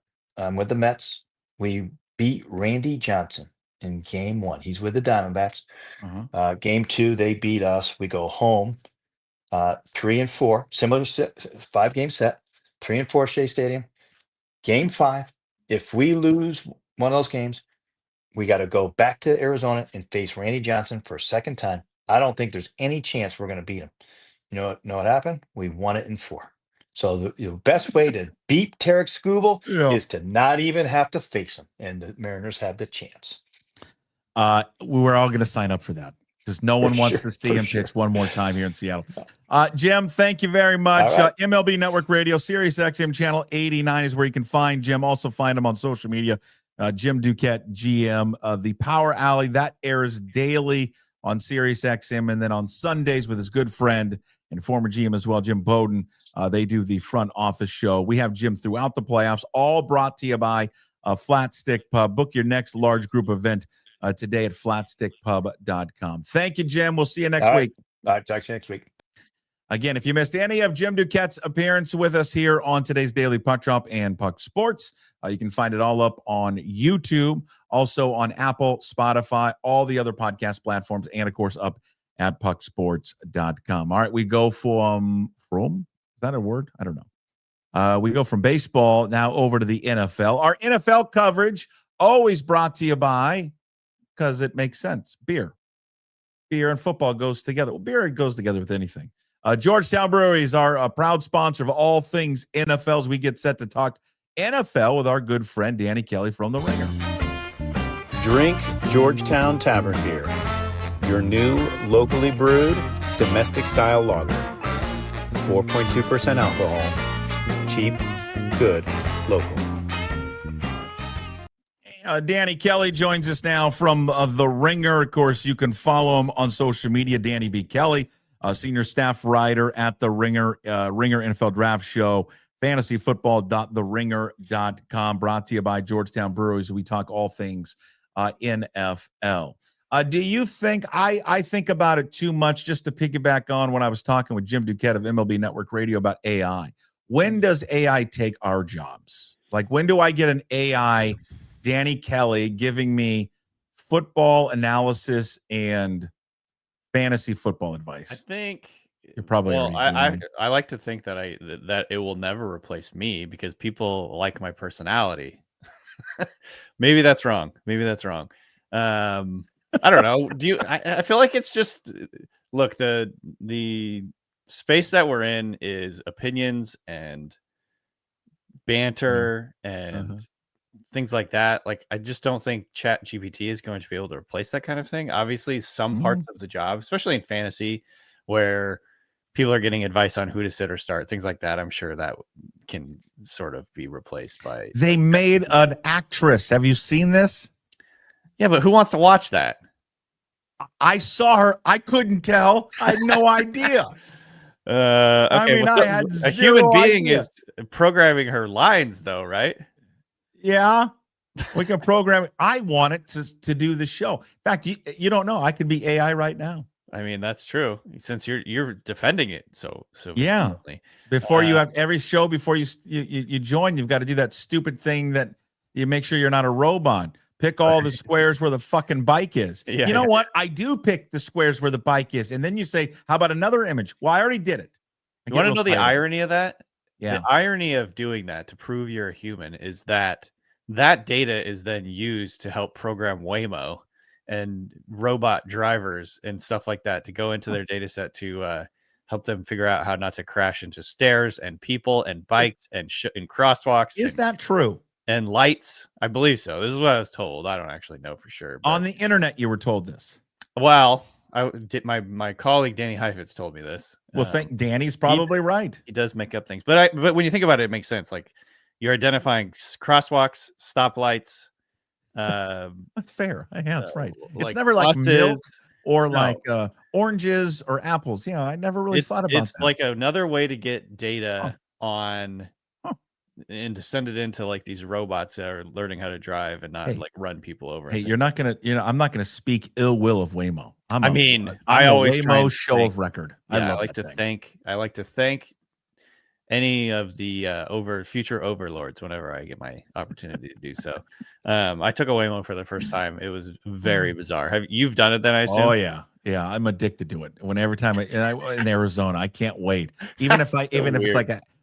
with the Mets, we beat Randy Johnson in game 1. He's with the Diamondbacks. Uh-huh. Game 2, they beat us. We go home. 3 and 4, similar 5-game set. 3 and 4 Shea Stadium. Game 5, if we lose one of those games, we got to go back to Arizona and face Randy Johnson for a second time. I don't think there's any chance we're going to beat him. Know what happened? We won it in 4. So the best way to beat Tarik Skubal is to not even have to face him, and the Mariners have the chance. We're all going to sign up for that because no one wants to see him pitch one more time here in Seattle. Jim, thank you very much. Right. MLB Network Radio, Sirius XM Channel 89 is where you can find Jim. Also find him on social media. Jim Duquette, GM. The Power Alley, that airs daily on Sirius XM, and then on Sundays with his good friend and former GM as well, Jim Bowden. They do the front office show. We have Jim throughout the playoffs, all brought to you by Flat Stick Pub. Book your next large group event today at flatstickpub.com. Thank you, Jim. We'll see you next week. All right, talk to you next week. Again, if you missed any of Jim Duquette's appearance with us here on today's Daily Puck Drop and Puck Sports, you can find it all up on YouTube, also on Apple, Spotify, all the other podcast platforms, and, of course, up at pucksports.com. All right, we go from is that a word? I don't know. We go from baseball now over to the NFL. Our NFL coverage always brought to you by, because it makes sense, beer. Beer and football goes together. Well, beer goes together with anything. Georgetown Breweries are a proud sponsor of all things NFL as we get set to talk NFL with our good friend Danny Kelly from The Ringer. Drink Georgetown Tavern Beer, your new locally brewed domestic-style lager. 4.2% alcohol. Cheap, good, local. Danny Kelly joins us now from The Ringer. Of course, you can follow him on social media, Danny B. Kelly. Senior staff writer at the Ringer NFL Draft Show, fantasyfootball.theringer.com, brought to you by Georgetown Breweries. We talk all things NFL. Do you think, I think about it too much, just to piggyback on when I was talking with Jim Duquette of MLB Network Radio about AI. When does AI take our jobs? Like, when do I get an AI, Danny Kelly, giving me football analysis and fantasy football advice? I think you're probably I like to think that that it will never replace me because people like my personality. Maybe that's wrong. I don't know. I feel like it's just, look, the space that we're in is opinions and banter and things like that. Like, I just don't think Chat GPT is going to be able to replace that kind of thing. Obviously, some parts of the job, especially in fantasy, where people are getting advice on who to sit or start, things like that, I'm sure that can sort of be replaced by. They made an actress. Have you seen this? Yeah, but who wants to watch that? I saw her. I couldn't tell. I had no idea. Okay, I mean, I had a human being idea. is programming her lines, though, right? Yeah, we can program it. I want it to do the show. In fact, you don't know. I could be AI right now. I mean, that's true. Since you're defending it, so yeah. Before you have every show, before you join, you've got to do that stupid thing that you make sure you're not a robot. Pick all the squares where the fucking bike is. Yeah, you know what? I do pick the squares where the bike is, and then you say, "How about another image?" Well, I already did it. You want to know the irony of that? Yeah. The irony of doing that to prove you're a human is that data is then used to help program Waymo and robot drivers and stuff like that to go into their data set to help them figure out how not to crash into stairs and people and bikes and crosswalks. Is that true? And lights. I believe so. This is what I was told. I don't actually know for sure. On the internet, you were told this. Well, I did. My colleague Danny Heifetz told me this. Well, Danny's probably right. He does make up things, but when you think about it, it makes sense. Like, you're identifying crosswalks, stoplights. That's fair. Yeah, that's right. It's like never like buses, milk or like oranges or apples. Yeah, I never really thought about it's that. Like another way to get data on and to send it into like these robots that are learning how to drive and not like run people over. Hey, you're not gonna, I'm not gonna speak ill will of Waymo. I always Waymo show of record. Yeah, I like to thank any of the future overlords whenever I get my opportunity to do so. I took a Waymo for the first time. It was very bizarre. You've done it then, I assume? Oh yeah. Yeah, I'm addicted to it. Every time in Arizona, I can't wait. Even if it's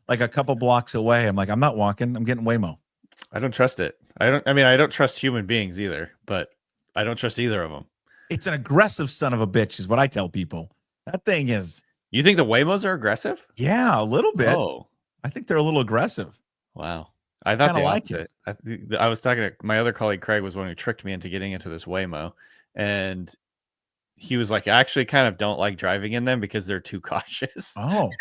like a couple blocks away, I'm like, I'm not walking. I'm getting Waymo. I don't trust it. I don't trust human beings either, but I don't trust either of them. It's an aggressive son of a bitch, is what I tell people. That thing is. You think the Waymos are aggressive? Yeah, a little bit. Oh, I think they're a little aggressive. Wow. I thought they like it. I was talking to my other colleague, Craig, was one who tricked me into getting into this Waymo. And he was like, I actually kind of don't like driving in them because they're too cautious. Oh,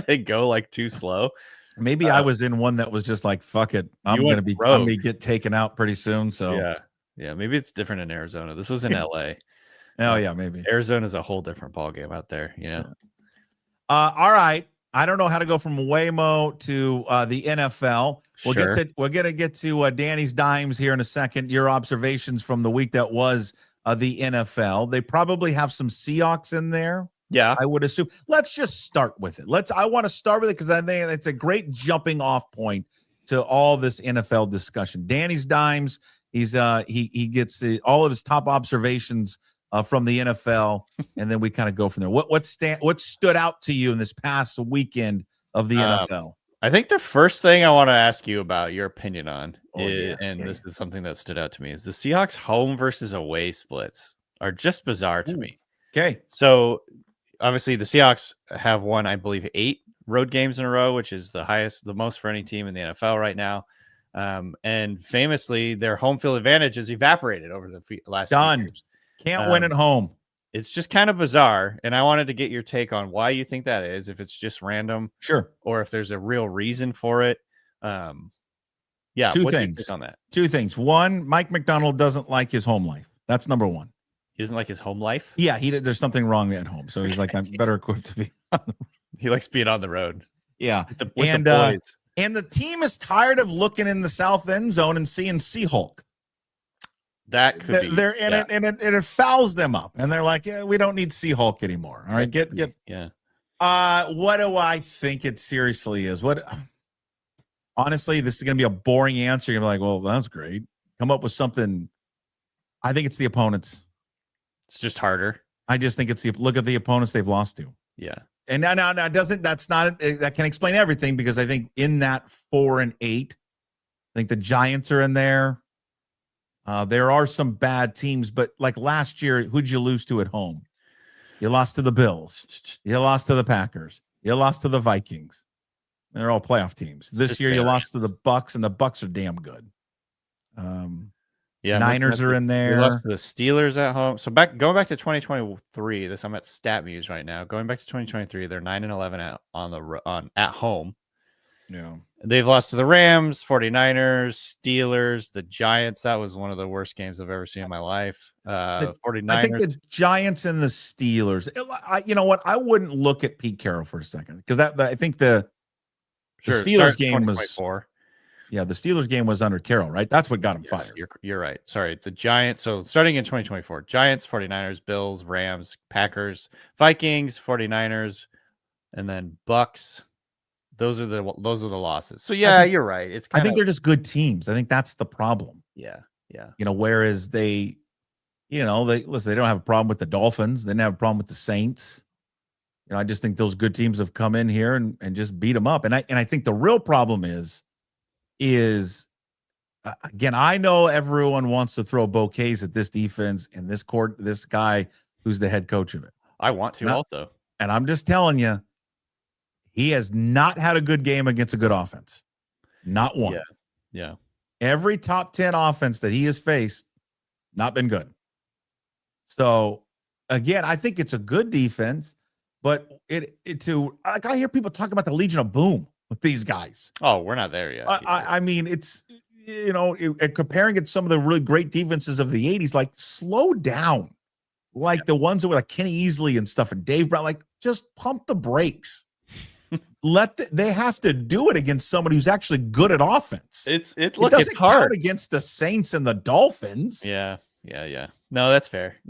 they go like too slow. Maybe I was in one that was just like, fuck it. I'm going to get taken out pretty soon. So yeah. Maybe it's different in Arizona. This was in LA. Oh yeah, maybe. Arizona's a whole different ballgame out there, All right. I don't know how to go from Waymo to the NFL. We're going to get to Danny's dimes here in a second. Your observations from the week that was the NFL. They probably have some Seahawks in there. Yeah, I would assume. Let's just start with it. I want to start with it because I think it's a great jumping off point to all this NFL discussion. Danny's dimes. He gets all of his top observations from the NFL, and then we kind of go from there. What stood out to you in this past weekend of the NFL? I think the first thing I want to ask you about your opinion on, this is something that stood out to me, is the Seahawks home versus away splits are just bizarre to me. Okay. So obviously the Seahawks have won, I believe, 8 road games in a row, which is the most for any team in the NFL right now. And famously, their home field advantage has evaporated over the last 2 years. Can't win at home. It's just kind of bizarre, and I wanted to get your take on why you think that is, if it's just random, sure, or if there's a real reason for it. Two things on that. 2 things. One, Mike McDonald doesn't like his home life. That's number one. He doesn't like his home life? Yeah, there's something wrong at home, so he's like, I'm better equipped to be on the road. He likes being on the road. Yeah, with the boys. And the team is tired of looking in the south end zone and seeing Seahawk. That could be. They're in it, and it fouls them up, and they're like, "Yeah, we don't need Seahawk anymore." All right, get. Yeah. What do I think it seriously is? Honestly, this is going to be a boring answer. You're like, "Well, that's great." Come up with something. I think it's the opponents. It's just harder. I just think look at the opponents they've lost to. Yeah. And now that can explain everything, because I think in that 4 and 8, I think the Giants are in there. There are some bad teams, but like last year, who'd you lose to at home? You lost to the Bills. You lost to the Packers. You lost to the Vikings. They're all playoff teams. This year, you lost to the Bucks, and the Bucks are damn good. Niners are in there. We lost to the Steelers at home. So going back to 2023, I'm at StatMuse right now. Going back to 2023, they're 9-11 at home. Yeah. They've lost to the Rams, 49ers, Steelers, the Giants. That was one of the worst games I've ever seen in my life. 49ers. I think the Giants and the Steelers. You know what? I wouldn't look at Pete Carroll for a second, because I think the Steelers game was. Yeah, the Steelers game was under Carroll, right? That's what got him fired. You're right. Sorry. The Giants. So starting in 2024, Giants, 49ers, Bills, Rams, Packers, Vikings, 49ers, and then Bucks. Those are the losses. So yeah, you're right. I think they're just good teams. I think that's the problem. Yeah. Whereas they don't have a problem with the Dolphins. They didn't have a problem with the Saints. I just think those good teams have come in here and just beat them up. And I think the real problem is again, I know everyone wants to throw bouquets at this defense and this guy who's the head coach of it. I want to also. And I'm just telling you, he has not had a good game against a good offense. Not one. Yeah. Every top 10 offense that he has faced, not been good. So, again, I think it's a good defense, but I hear people talking about the Legion of Boom with these guys. Oh, we're not there yet. I mean, it's, comparing it to some of the really great defenses of the 80s, like, slow down. Like the ones that were like Kenny Easley and stuff and Dave Brown, like, just pump the brakes. They have to do it against somebody who's actually good at offense. It doesn't count hard against the Saints and the Dolphins. Yeah. No, that's fair.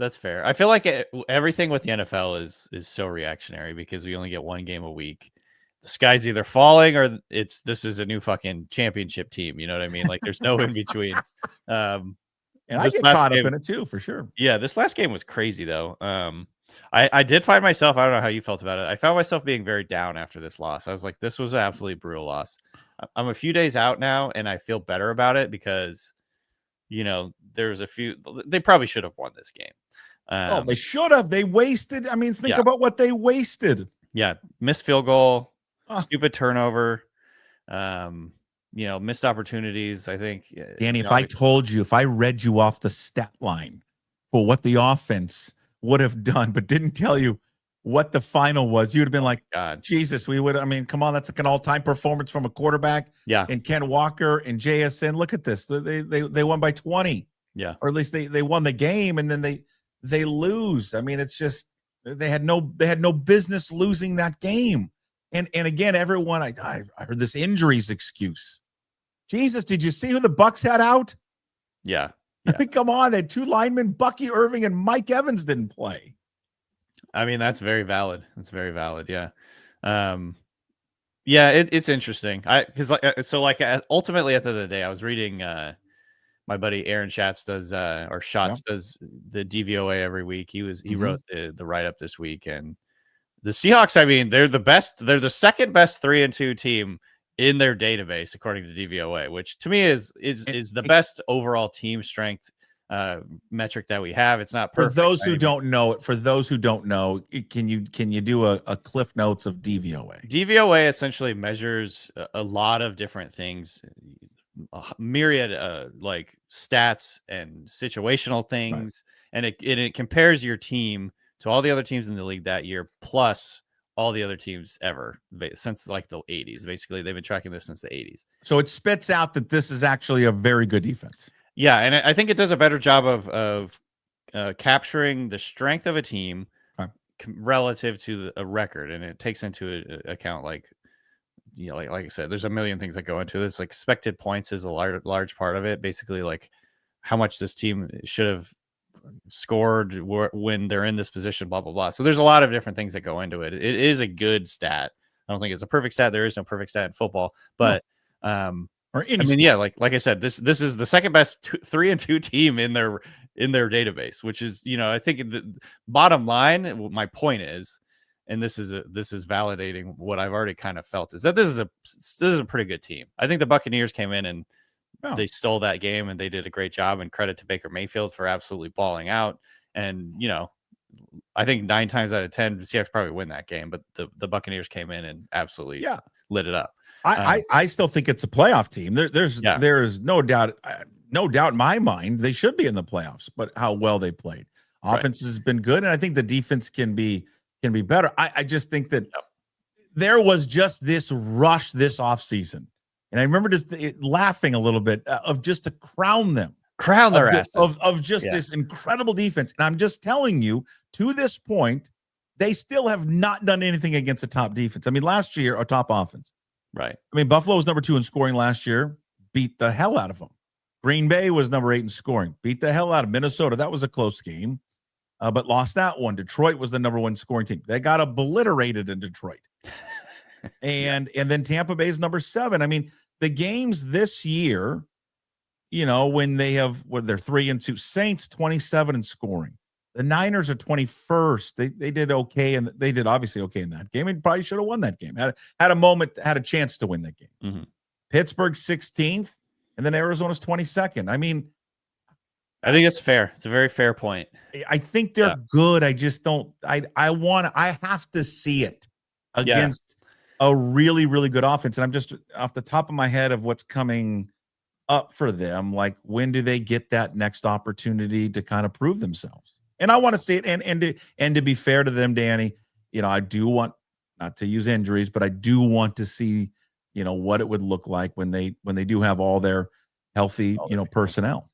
I feel like everything with the NFL is so reactionary because we only get one game a week. the sky's either falling or this is a new fucking championship team. You know what I mean? Like there's no in between. And I get caught up in it too, for sure. Yeah, this last game was crazy though. I did find myself, I don't know how you felt about it. I found myself being very down after this loss. I was like, this was an absolutely brutal loss. I'm a few days out now and I feel better about it because, you know, there's a few, they probably should have won this game. They should have. They wasted. I mean, think about what they wasted. Yeah. Missed field goal, stupid turnover, missed opportunities. I think, Danny, if I read you off the stat line for what the offense would have done, but didn't tell you what the final was, you would have been like, God, Jesus, we would. I mean, come on, that's like an all-time performance from a quarterback. Yeah. And Ken Walker and JSN. Look at this. They won by 20. Yeah. Or at least they won the game, and then they lose. I mean, it's just they had no business losing that game. And again, everyone, I heard this injuries excuse. Jesus, did you see who the Bucks had out? Yeah. I mean, come on, they had two linemen, Bucky Irving and Mike Evans didn't play. I mean, that's very valid. That's very valid. Yeah. It's interesting. Ultimately at the end of the day, I was reading, my buddy Aaron Schatz does does the DVOA every week. He wrote the write-up this week, and the Seahawks, I mean, they're the best. They're the second best 3-2 team in their database, according to DVOA, which to me is the best overall team strength metric that we have. It's not perfect. For those who don't know, can you do a cliff notes of DVOA? DVOA essentially measures a lot of different things, a myriad like stats and situational things, right. and it compares your team to all the other teams in the league that year, plus all the other teams ever since like the 80s. Basically, they've been tracking this since the 80s. So it spits out that this is actually a very good defense. Yeah, and I think it does a better job of capturing the strength of a team relative to a record, and it takes into account like I said, there's a million things that go into this. Like expected points is a large part of it. Basically, like how much this team should have scored when they're in this position, blah blah blah. So there's a lot of different things that go into it. It is a good stat. I don't think it's a perfect stat. There is no perfect stat in football, but like I said, this is the second best 3-2 team in their database, which is, I think the bottom line, my point is, and this is validating what I've already kind of felt, is that this is a pretty good team. I think the Buccaneers came in and they stole that game and they did a great job, and credit to Baker Mayfield for absolutely balling out. And, I think 9 times out of 10, the Seahawks probably win that game, but the Buccaneers came in and absolutely lit it up. I still think it's a playoff team. There's no doubt in my mind they should be in the playoffs, but how well they played. Offense has been good, and I think the defense can be better. I just think that there was just this rush this offseason. And I remember just laughing a little bit of just to crown their asses of just this incredible defense. And I'm just telling you, to this point, they still have not done anything against a top defense. I mean, last year, a top offense. Right. I mean, Buffalo was number 2 in scoring last year, beat the hell out of them. Green Bay was number 8 in scoring, beat the hell out of Minnesota. That was a close game, but lost that one. Detroit was the number 1 scoring team. They got obliterated in Detroit. And then Tampa Bay is number 7. I mean, the games this year, when they're 3-2, Saints 27 in scoring. The Niners are 21st. They did okay, and they did obviously okay in that game. And probably should have won that game. Had a chance to win that game. Mm-hmm. Pittsburgh 16th, and then Arizona's 22nd. I mean, I think it's fair. It's a very fair point. I think they're good. I just don't. I have to see it against a really, really good offense. And I'm just off the top of my head of what's coming up for them. Like, when do they get that next opportunity to kind of prove themselves? And I want to see it. And to be fair to them, Danny, I do want, not to use injuries, but I do want to see, what it would look like when they do have all their healthy, personnel.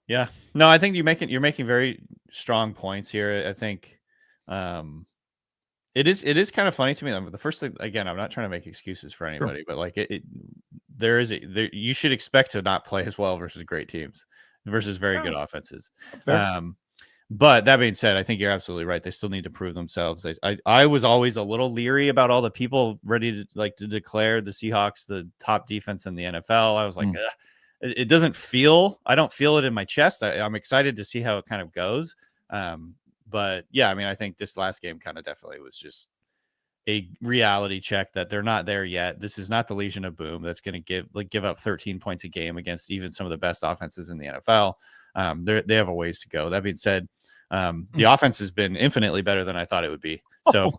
Yeah. No, I think you're making very strong points here. I think it is kind of funny to me. The first thing, again, I'm not trying to make excuses for anybody, but like you should expect to not play as well versus great teams versus very good offenses. But that being said, I think you're absolutely right. They still need to prove themselves. I was always a little leery about all the people ready to declare the Seahawks the top defense in the NFL. I was like, it doesn't feel. I don't feel it in my chest. I'm excited to see how it kind of goes. But yeah, I mean, I think this last game kind of definitely was just a reality check that they're not there yet. This is not the Legion of Boom that's going to give up 13 points a game against even some of the best offenses in the NFL. They have a ways to go. That being said, the offense has been infinitely better than I thought it would be. So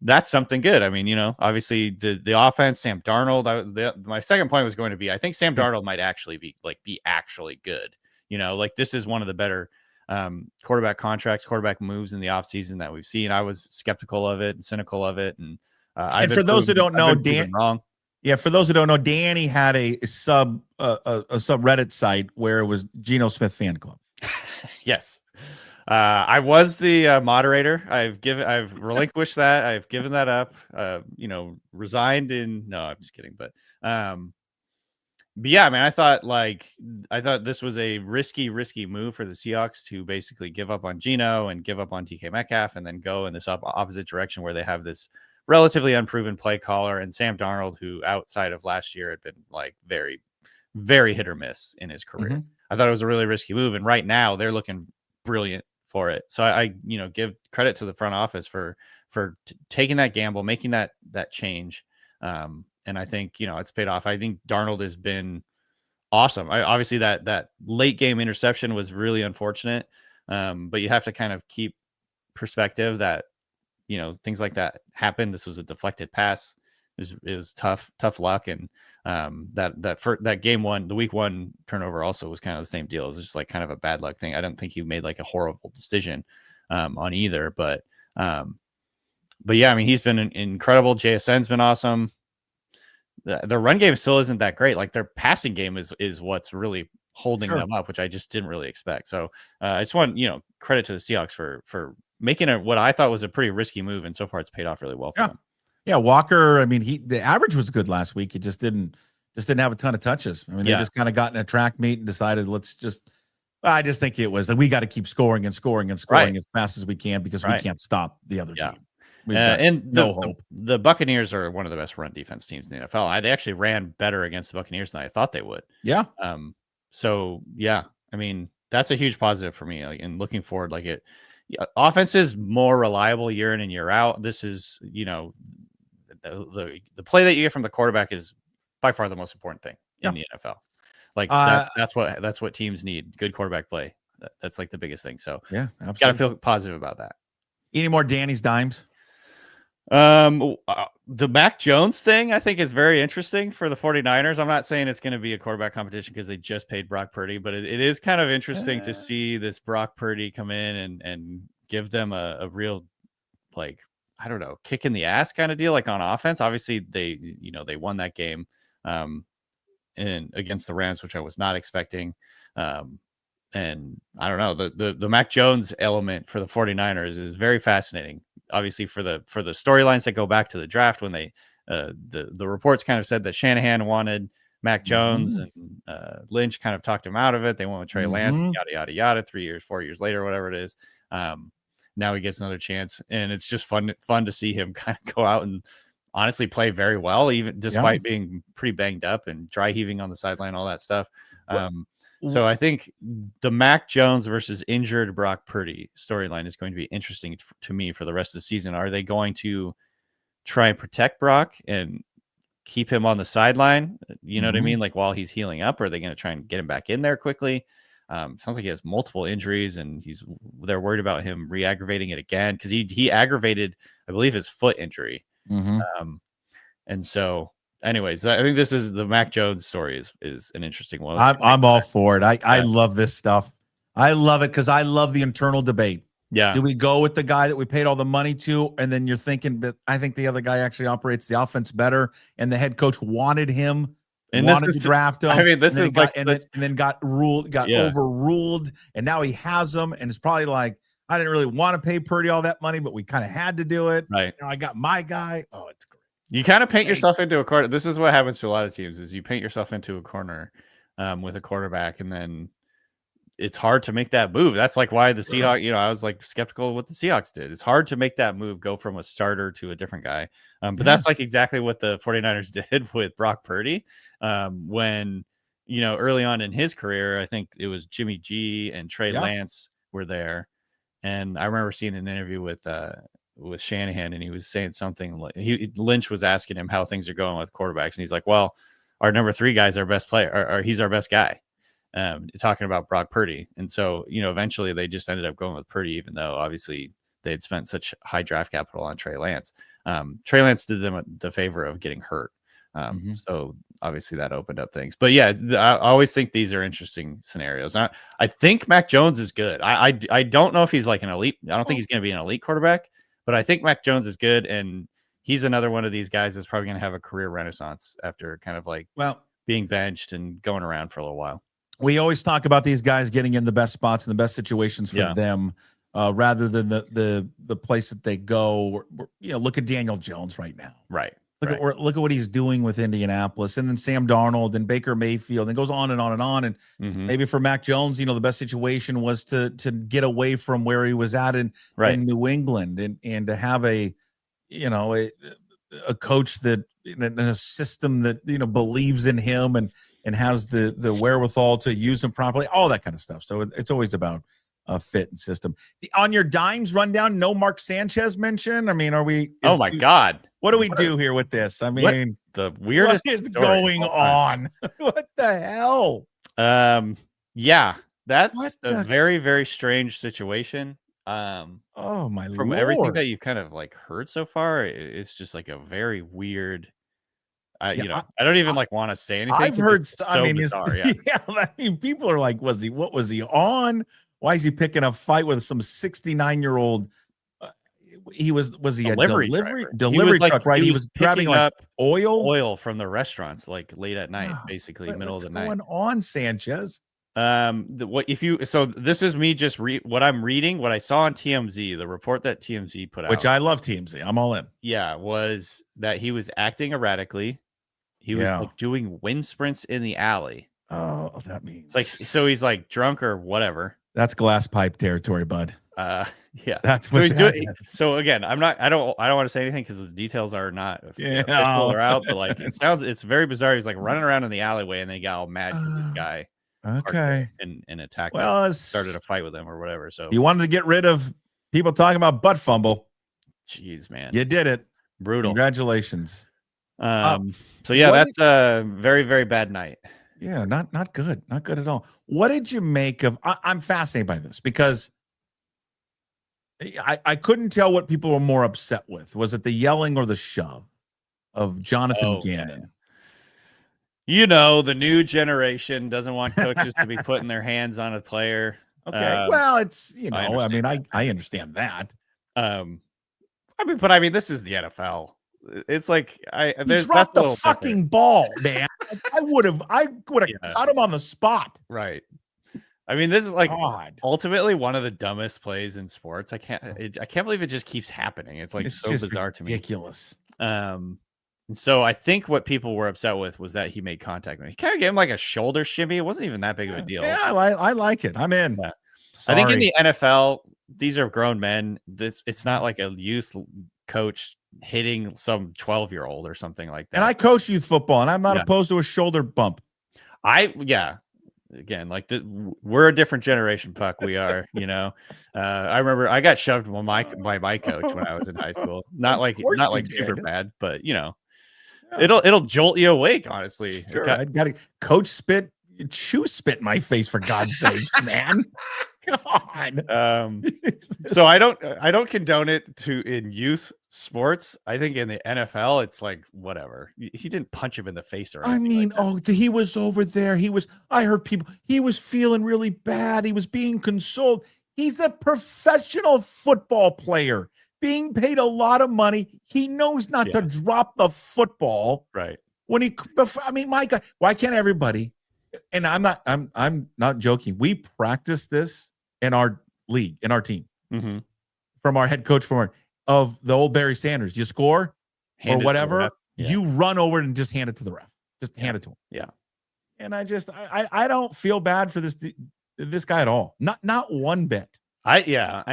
that's something good. I mean, obviously the offense, Sam Darnold. My second point was going to be, I think Sam Darnold might actually be actually good. This is one of the better quarterback contracts, quarterback moves in the offseason that we've seen. I was skeptical of it and cynical of it. And for those who don't know, Dan, wrong. Yeah, for those who don't know, Danny had a subreddit site where it was Geno Smith fan club. Yes. I was the moderator. I've relinquished that. I've given that up. Resigned in. No, I'm just kidding. But yeah, I mean, I thought this was a risky move for the Seahawks to basically give up on Geno and give up on DK Metcalf and then go in this opposite direction where they have this relatively unproven play caller and Sam Darnold, who outside of last year had been very, very hit or miss in his career. Mm-hmm. I thought it was a really risky move, and right now they're looking brilliant for it. So I give credit to the front office for taking that gamble, making that change. And I think, it's paid off. I think Darnold has been awesome. Obviously that late game interception was really unfortunate. But you have to kind of keep perspective that, things like that happen. This was a deflected pass. It was tough luck. And that game one, the week one turnover also was kind of the same deal. It was just kind of a bad luck thing. I don't think he made a horrible decision on either, but yeah, I mean, he's been incredible. JSN's been awesome. The run game still isn't that great. Their passing game is what's really holding them up, which I just didn't really expect. So I just want, credit to the Seahawks for making what I thought was a pretty risky move. And so far it's paid off really well for them. Yeah. Walker, I mean, the average was good last week. He just didn't have a ton of touches. I mean, they just kind of got in a track meet and decided, I just think it was we got to keep scoring and scoring and scoring as fast as we can because we can't stop the other team. And no hope. The Buccaneers are one of the best run defense teams in the NFL. They actually ran better against the Buccaneers than I thought they would. Yeah. So yeah, I mean, that's a huge positive for me. And looking forward, offense is more reliable year in and year out. This is, the play that you get from the quarterback is by far the most important thing in the NFL. That's what teams need. Good quarterback play. That's the biggest thing. So yeah, absolutely. Got to feel positive about that. Any more Danny's dimes? The Mac Jones thing, I think, is very interesting for the 49ers. I'm not saying it's going to be a quarterback competition because they just paid Brock Purdy, but it is kind of interesting to see this Brock Purdy come in and give them a real, I don't know, kick in the ass kind of deal, on offense. Obviously they won that game, and against the Rams, which I was not expecting. And I don't know, the Mac Jones element for the 49ers is very fascinating. Obviously for the storylines that go back to the draft when they the reports kind of said that Shanahan wanted Mac Jones and Lynch kind of talked him out of it. They went with Trey Lance, yada, yada, yada, 3 years, 4 years later, whatever it is. Now he gets another chance, and it's just fun to see him kind of go out and honestly play very well, even despite being pretty banged up and dry heaving on the sideline, all that stuff. So I think the Mac Jones versus injured Brock Purdy storyline is going to be interesting to me for the rest of the season. Are they going to try and protect Brock and keep him on the sideline? You know what I mean? While he's healing up, or are they going to try and get him back in there quickly? Sounds like he has multiple injuries and they're worried about him re-aggravating it again. Cause he aggravated, I believe, his foot injury. And so anyways, I think this is the Mac Jones story is an interesting one. I'm all for it. I love this stuff. I love it because I love the internal debate. Yeah. Do we go with the guy that we paid all the money to? And then you're thinking, but I think the other guy actually operates the offense better. And the head coach wanted him, wanted to draft him. I mean, this is and then got overruled. And now he has him. And it's probably I didn't really want to pay Purdy all that money, but we kind of had to do it. Right. Now I got my guy. Oh, it's great. You kind of paint yourself into a corner. This is what happens to a lot of teams: is you paint yourself into a corner with a quarterback, and then it's hard to make that move. That's like why the Seahawks, you know, I was like skeptical of what the Seahawks did. It's hard to make that move, go from a starter to a different guy. But that's like exactly what the 49ers did with Brock Purdy. When, you know, early on in his career, I think it was Jimmy G and Trey Lance were there. And I remember seeing an interview with Shanahan, and he was saying something like Lynch was asking him how things are going with quarterbacks. And he's like, well, our number 3 guy is our best player, or he's our best guy. Talking about Brock Purdy. And so, you know, eventually they just ended up going with Purdy, even though obviously they had spent such high draft capital on Trey Lance. Trey Lance did them the favor of getting hurt. So obviously that opened up things. But yeah, I always think these are interesting scenarios. I think Mac Jones is good. I don't know if he's like an elite. I don't think he's going to be an elite quarterback, but I think Mac Jones is good. And he's another one of these guys that's probably going to have a career renaissance after kind of like being benched and going around for a little while. We always talk about these guys getting in the best spots and the best situations for them, rather than the place that they go. You know, look at Daniel Jones right now. Right. Look at what he's doing with Indianapolis, and then Sam Darnold and Baker Mayfield, and goes on and on and on. And maybe for Mac Jones, you know, the best situation was to get away from where he was at in New England, and to have a coach that in a system that, you know, believes in him and has the wherewithal to use him properly, all that kind of stuff. So it's always about fit and system. On your dimes rundown, no Mark Sanchez mention. I mean, are we? Oh my God. What do we do here with this? I mean, the weirdest what is going on? What the hell? Yeah, that's a very, very strange situation. Oh my Lord. From everything that you've kind of like heard so far, it's just like a very weird. I don't even want to say anything. I've heard. Bizarre, I mean, people are like, what was he on? Why is he picking a fight with some 69-year-old? Was he a delivery truck, right? He was grabbing like oil from the restaurants like late at night, basically middle of the night. What's going on, Sanchez? This is me just what I'm reading, what I saw on TMZ, the report that TMZ put out, which I love TMZ. I'm all in. Yeah, was that he was acting erratically. He was like doing wind sprints in the alley. Oh, that means it's like, so he's like drunk or whatever. That's glass pipe territory, bud. Yeah, that's what he's doing. So again, I don't want to say anything because the details are not official or out, but like it's very bizarre. He's like running around in the alleyway, and they got all mad because this guy and attacked him, started a fight with him or whatever. So you wanted to get rid of people talking about butt fumble. Jeez, man, you did it. Brutal. Congratulations. So yeah, that's a very, very bad night. Yeah, not good. Not good at all. What did you make of I'm fascinated by this because I couldn't tell what people were more upset with. Was it the yelling or the shove of Jonathan Gannon? Man. You know, the new generation doesn't want coaches to be putting their hands on a player. Okay. Well, it's, you know, I understand that. I mean, this is the NFL. It's like he dropped the fucking ball, man. I would have cut him on the spot. Right. I mean, this is like ultimately one of the dumbest plays in sports. I can't believe it just keeps happening. It's like so bizarre to me. Ridiculous. And so I think what people were upset with was that he made contact with him. He kind of gave him like a shoulder shimmy. It wasn't even that big of a deal. Yeah, I like it. I'm in. Yeah. I think in the NFL, these are grown men. It's not like a youth coach hitting some 12-year-old or something like that. And I coach youth football, and I'm not opposed to a shoulder bump. Again, like we're a different generation, Puck. We are, you know. I remember I got shoved by my coach when I was in high school. Not like super bad, but you know, it'll jolt you awake. Honestly, sure. I got to coach spit in my face for God's sakes, man. God. So I don't condone it in youth sports. I think in the NFL, it's like whatever. He didn't punch him in the face or anything. I mean, he was over there. I heard people. He was feeling really bad. He was being consoled. He's a professional football player being paid a lot of money. He knows not to drop the football. Right. My God, why can't everybody? And I'm not joking. We practice this in our league, in our team, from our head coach, of the old Barry Sanders. You score or whatever, you run over and just hand it to the ref. Just hand it to him. Yeah. And I don't feel bad for this this guy at all. Not one bit. I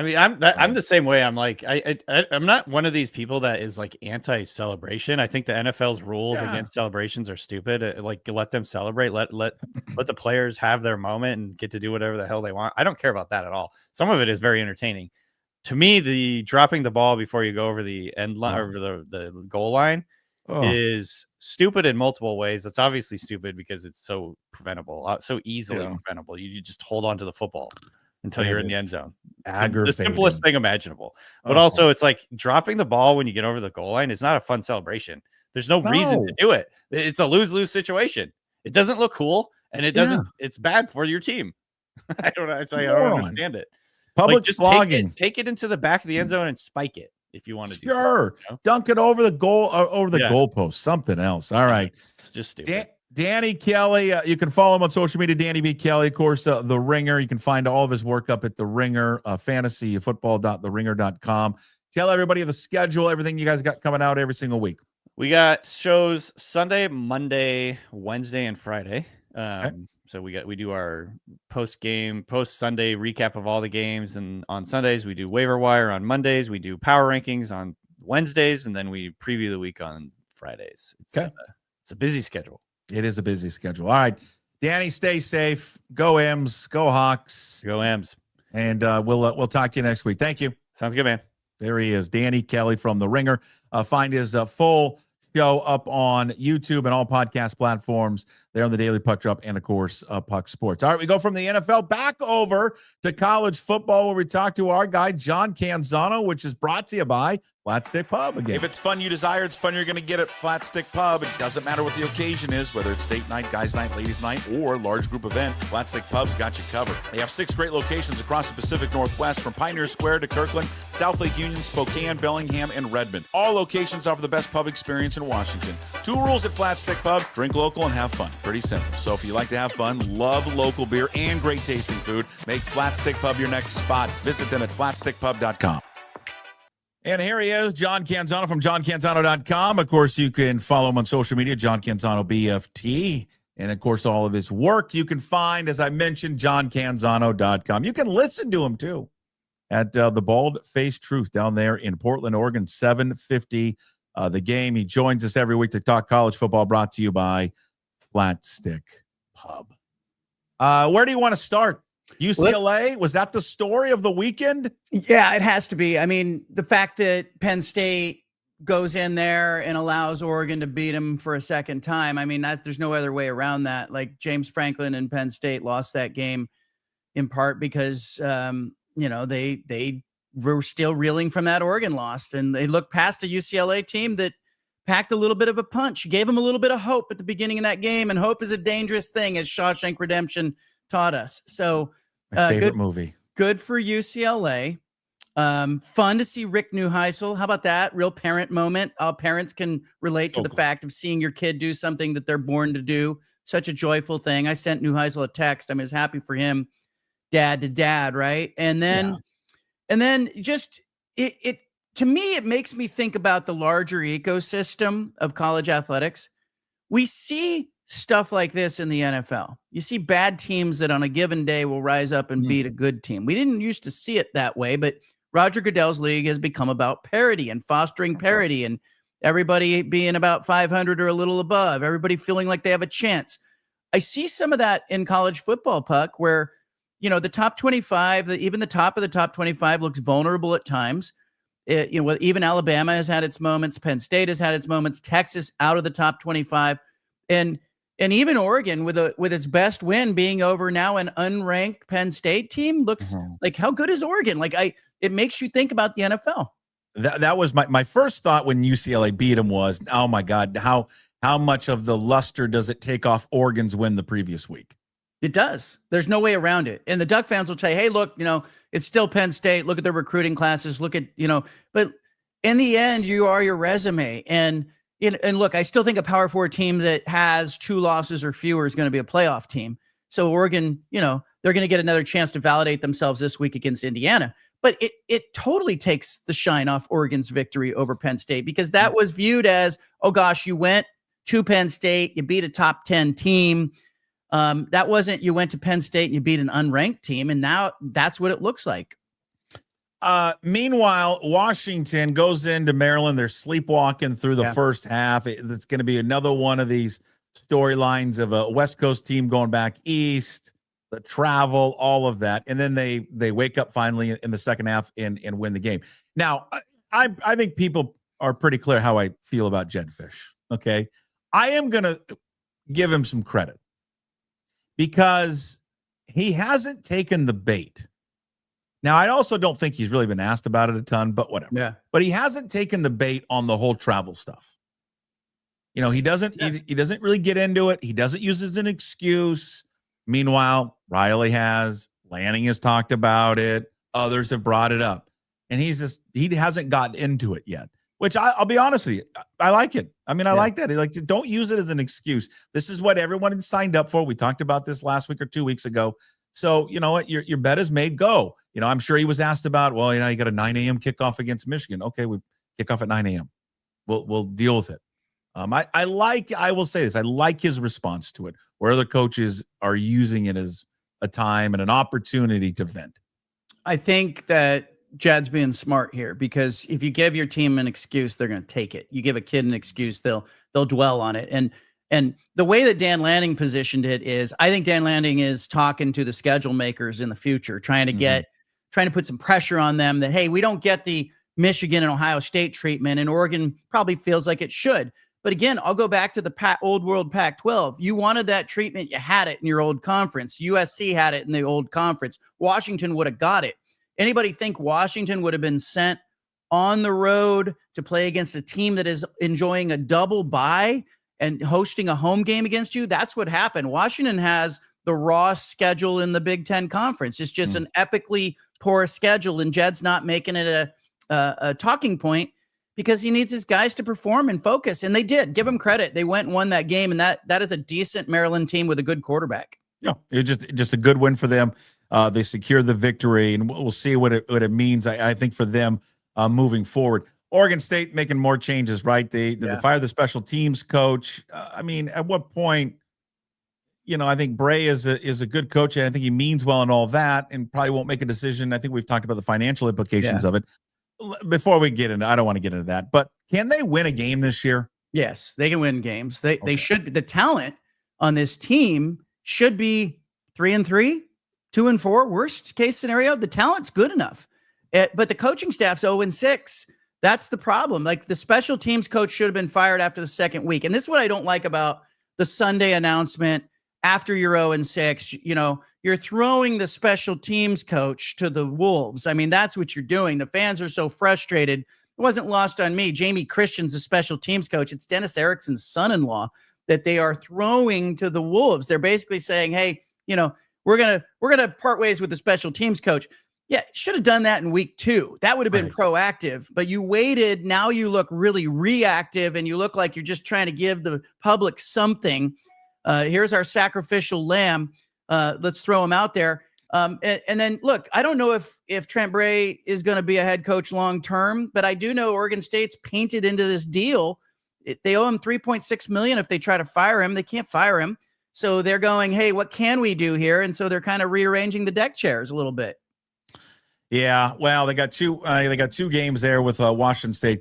mean, I'm the same way. I'm like, I'm not one of these people that is like anti-celebration. I think the NFL's rules against celebrations are stupid. Like, let them celebrate. Let the players have their moment and get to do whatever the hell they want. I don't care about that at all. Some of it is very entertaining. To me, the dropping the ball before you go over the end line or the goal line is stupid in multiple ways. It's obviously stupid because it's so preventable, so easily preventable. You just hold on to the football until you're in the end zone. The simplest thing imaginable. But also, it's like dropping the ball when you get over the goal line is not a fun celebration. There's no reason to do it. It's a lose-lose situation. It doesn't look cool, and it doesn't. It's bad for your team. I don't know. It's like, I don't understand it. Public like, just flogging. Take it into the back of the end zone and spike it if you want to do Sure. You know? Dunk it over the goal, over the goalpost. Something else. All right. It's just stupid. Danny Kelly, you can follow him on social media, Danny B. Kelly, of course, The Ringer. You can find all of his work up at The Ringer, fantasyfootball.theringer.com. Tell everybody the schedule, everything you guys got coming out every single week. We got shows Sunday, Monday, Wednesday, and Friday. So we do our post Sunday recap of all the games, and on Sundays we do waiver wire. On Mondays we do power rankings. On Wednesdays, and then we preview the week on Fridays. It's a busy schedule. It is a busy schedule. All right, Danny, stay safe. Go M's. Go Hawks. Go M's. And we'll talk to you next week. Thank you. Sounds good, man. There he is, Danny Kelly from The Ringer. Find his full show up on YouTube and all podcast platforms there on the Daily Puck Drop and, of course, Puck Sports. All right, we go from the NFL back over to college football, where we talk to our guy, John Canzano, which is brought to you by Flat Stick Pub again. If it's fun you desire, it's fun you're going to get at Flat Stick Pub. It doesn't matter what the occasion is, whether it's date night, guys night, ladies night, or large group event, Flat Stick Pub's got you covered. They have 6 great locations across the Pacific Northwest, from Pioneer Square to Kirkland, South Lake Union, Spokane, Bellingham, and Redmond. All locations offer the best pub experience in Washington. 2 rules at Flat Stick Pub: drink local and have fun. Pretty simple. So if you like to have fun, love local beer, and great tasting food, make Flat Stick Pub your next spot. Visit them at flatstickpub.com. And here he is, John Canzano from johncanzano.com. Of course, you can follow him on social media, John Canzano BFT. And, of course, all of his work you can find, as I mentioned, johncanzano.com. You can listen to him, too, at the Bald Face Truth down there in Portland, Oregon, 750 The Game. He joins us every week to talk college football, brought to you by Flat Stick Pub. Where do you want to start? UCLA, was that the story of the weekend? Yeah, it has to be. I mean, the fact that Penn State goes in there and allows Oregon to beat them for a second time. I mean, there's no other way around that. Like, James Franklin and Penn State lost that game in part because, they were still reeling from that Oregon loss, and they looked past a UCLA team that packed a little bit of a punch, gave them a little bit of hope at the beginning of that game. And hope is a dangerous thing, as Shawshank Redemption taught us. So my favorite movie. Good for UCLA. Fun to see Rick Neuheisel. How about that? Real parent moment. Parents can relate to the fact of seeing your kid do something that they're born to do. Such a joyful thing. I sent Neuheisel a text. I was happy for him. Dad to dad, right? And then just it to me, it makes me think about the larger ecosystem of college athletics. We see stuff like this in the NFL. You see bad teams that on a given day will rise up and beat a good team. We didn't used to see it that way, but Roger Goodell's league has become about parity and fostering parity, and everybody being about 500 or a little above, everybody feeling like they have a chance. I see some of that in college football, Puck, where, the top 25, even the top of the top 25 looks vulnerable at times. Even Alabama has had its moments. Penn State has had its moments. Texas out of the top 25. And even Oregon, with its best win being over now an unranked Penn State team, looks like, how good is Oregon? It makes you think about the NFL. That was my first thought when UCLA beat them was, oh my God, how much of the luster does it take off Oregon's win the previous week? It does. There's no way around it. And the Duck fans will say, hey, look, it's still Penn State. Look at their recruiting classes. Look at, but in the end, you are your resume. And look, I still think a Power 4 team that has 2 losses or fewer is going to be a playoff team. So Oregon, they're going to get another chance to validate themselves this week against Indiana. But it totally takes the shine off Oregon's victory over Penn State, because that was viewed as, oh gosh, you went to Penn State, you beat a top 10 team. That wasn't, you went to Penn State and you beat an unranked team, and now that's what it looks like. Meanwhile, Washington goes into Maryland. They're sleepwalking through the first half. It's going to be another one of these storylines of a West Coast team going back east, the travel, all of that. And then they wake up finally in the second half and win the game. Now, I think people are pretty clear how I feel about Jedd Fisch. Okay. I am going to give him some credit because he hasn't taken the bait. Now, I also don't think he's really been asked about it a ton, but whatever. Yeah. But he hasn't taken the bait on the whole travel stuff. You know, he doesn't really get into it. He doesn't use it as an excuse. Meanwhile, Riley has, Lanning has talked about it. Others have brought it up. And he hasn't gotten into it yet, which I'll be honest with you. I like it. I mean, I like that. Don't use it as an excuse. This is what everyone signed up for. We talked about this last week or 2 weeks ago. So, you know what? Your bet is made. Go. You know, I'm sure he was asked about, well, you know, you got a 9 a.m. kickoff against Michigan. Okay, we kick off at 9 a.m. We'll deal with it. I will say this. I like his response to it, where other coaches are using it as a time and an opportunity to vent. I think that Jedd's being smart here, because if you give your team an excuse, they're going to take it. You give a kid an excuse, they'll dwell on it. And the way that Dan Lanning positioned it is, I think Dan Lanning is talking to the schedule makers in the future, trying to put some pressure on them that, hey, we don't get the Michigan and Ohio State treatment, and Oregon probably feels like it should. But again, I'll go back to the old world Pac-12. You wanted that treatment. You had it in your old conference. USC had it in the old conference. Washington would have got it. Anybody think Washington would have been sent on the road to play against a team that is enjoying a double bye and hosting a home game against you? That's what happened. Washington has the rawest schedule in the Big Ten Conference. It's just an epically poor schedule, and Jedd's not making it a talking point because he needs his guys to perform and focus, and they did. Give them credit. They went and won that game, and that is a decent Maryland team with a good quarterback. Yeah, it was just a good win for them. They secured the victory, and we'll see what it means, I think, for them moving forward. Oregon State making more changes, right? They fired the special teams coach. I mean, at what point, you know, I think Bray is a good coach, and I think he means well and all that, and probably won't make a decision. I think we've talked about the financial implications of it. Before we get into, I don't want to get into that, but can they win a game this year? Yes, they can win games. They should be. The talent on this team should be 3-3, 2-4. Worst case scenario, the talent's good enough, but the coaching staff's 0-6. That's the problem. Like, the special teams coach should have been fired after the second week. And this is what I don't like about the Sunday announcement after you're 0-6. You know, you're throwing the special teams coach to the wolves. I mean, that's what you're doing. The fans are so frustrated. It wasn't lost on me. Jamie Christian's the special teams coach. It's Dennis Erickson's son-in-law that they are throwing to the wolves. They're basically saying, hey, you know, we're gonna part ways with the special teams coach. Yeah, should have done that in week 2. That would have been proactive, but you waited. Now you look really reactive, and you look like you're just trying to give the public something. Here's our sacrificial lamb. Let's throw him out there. And then look, I don't know if Trent Bray is going to be a head coach long term, but I do know Oregon State's painted into this deal. They owe him $3.6 million. If they try to fire him, they can't fire him. So they're going, hey, what can we do here? And so they're kind of rearranging the deck chairs a little bit. Yeah, well, they got two games there with Washington State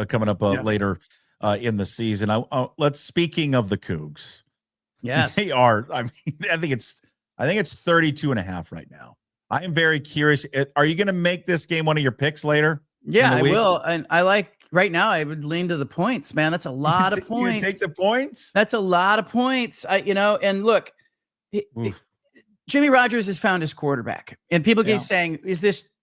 coming up later in the season. Speaking of the Cougs, yes, they are. I mean, I think it's 32.5 right now. I am very curious. Are you going to make this game one of your picks later? Yeah, I will. And I like right now. I would lean to the points, man. That's a lot of points. You take the points. That's a lot of points. And look. Jimmy Rogers has found his quarterback, and people keep saying,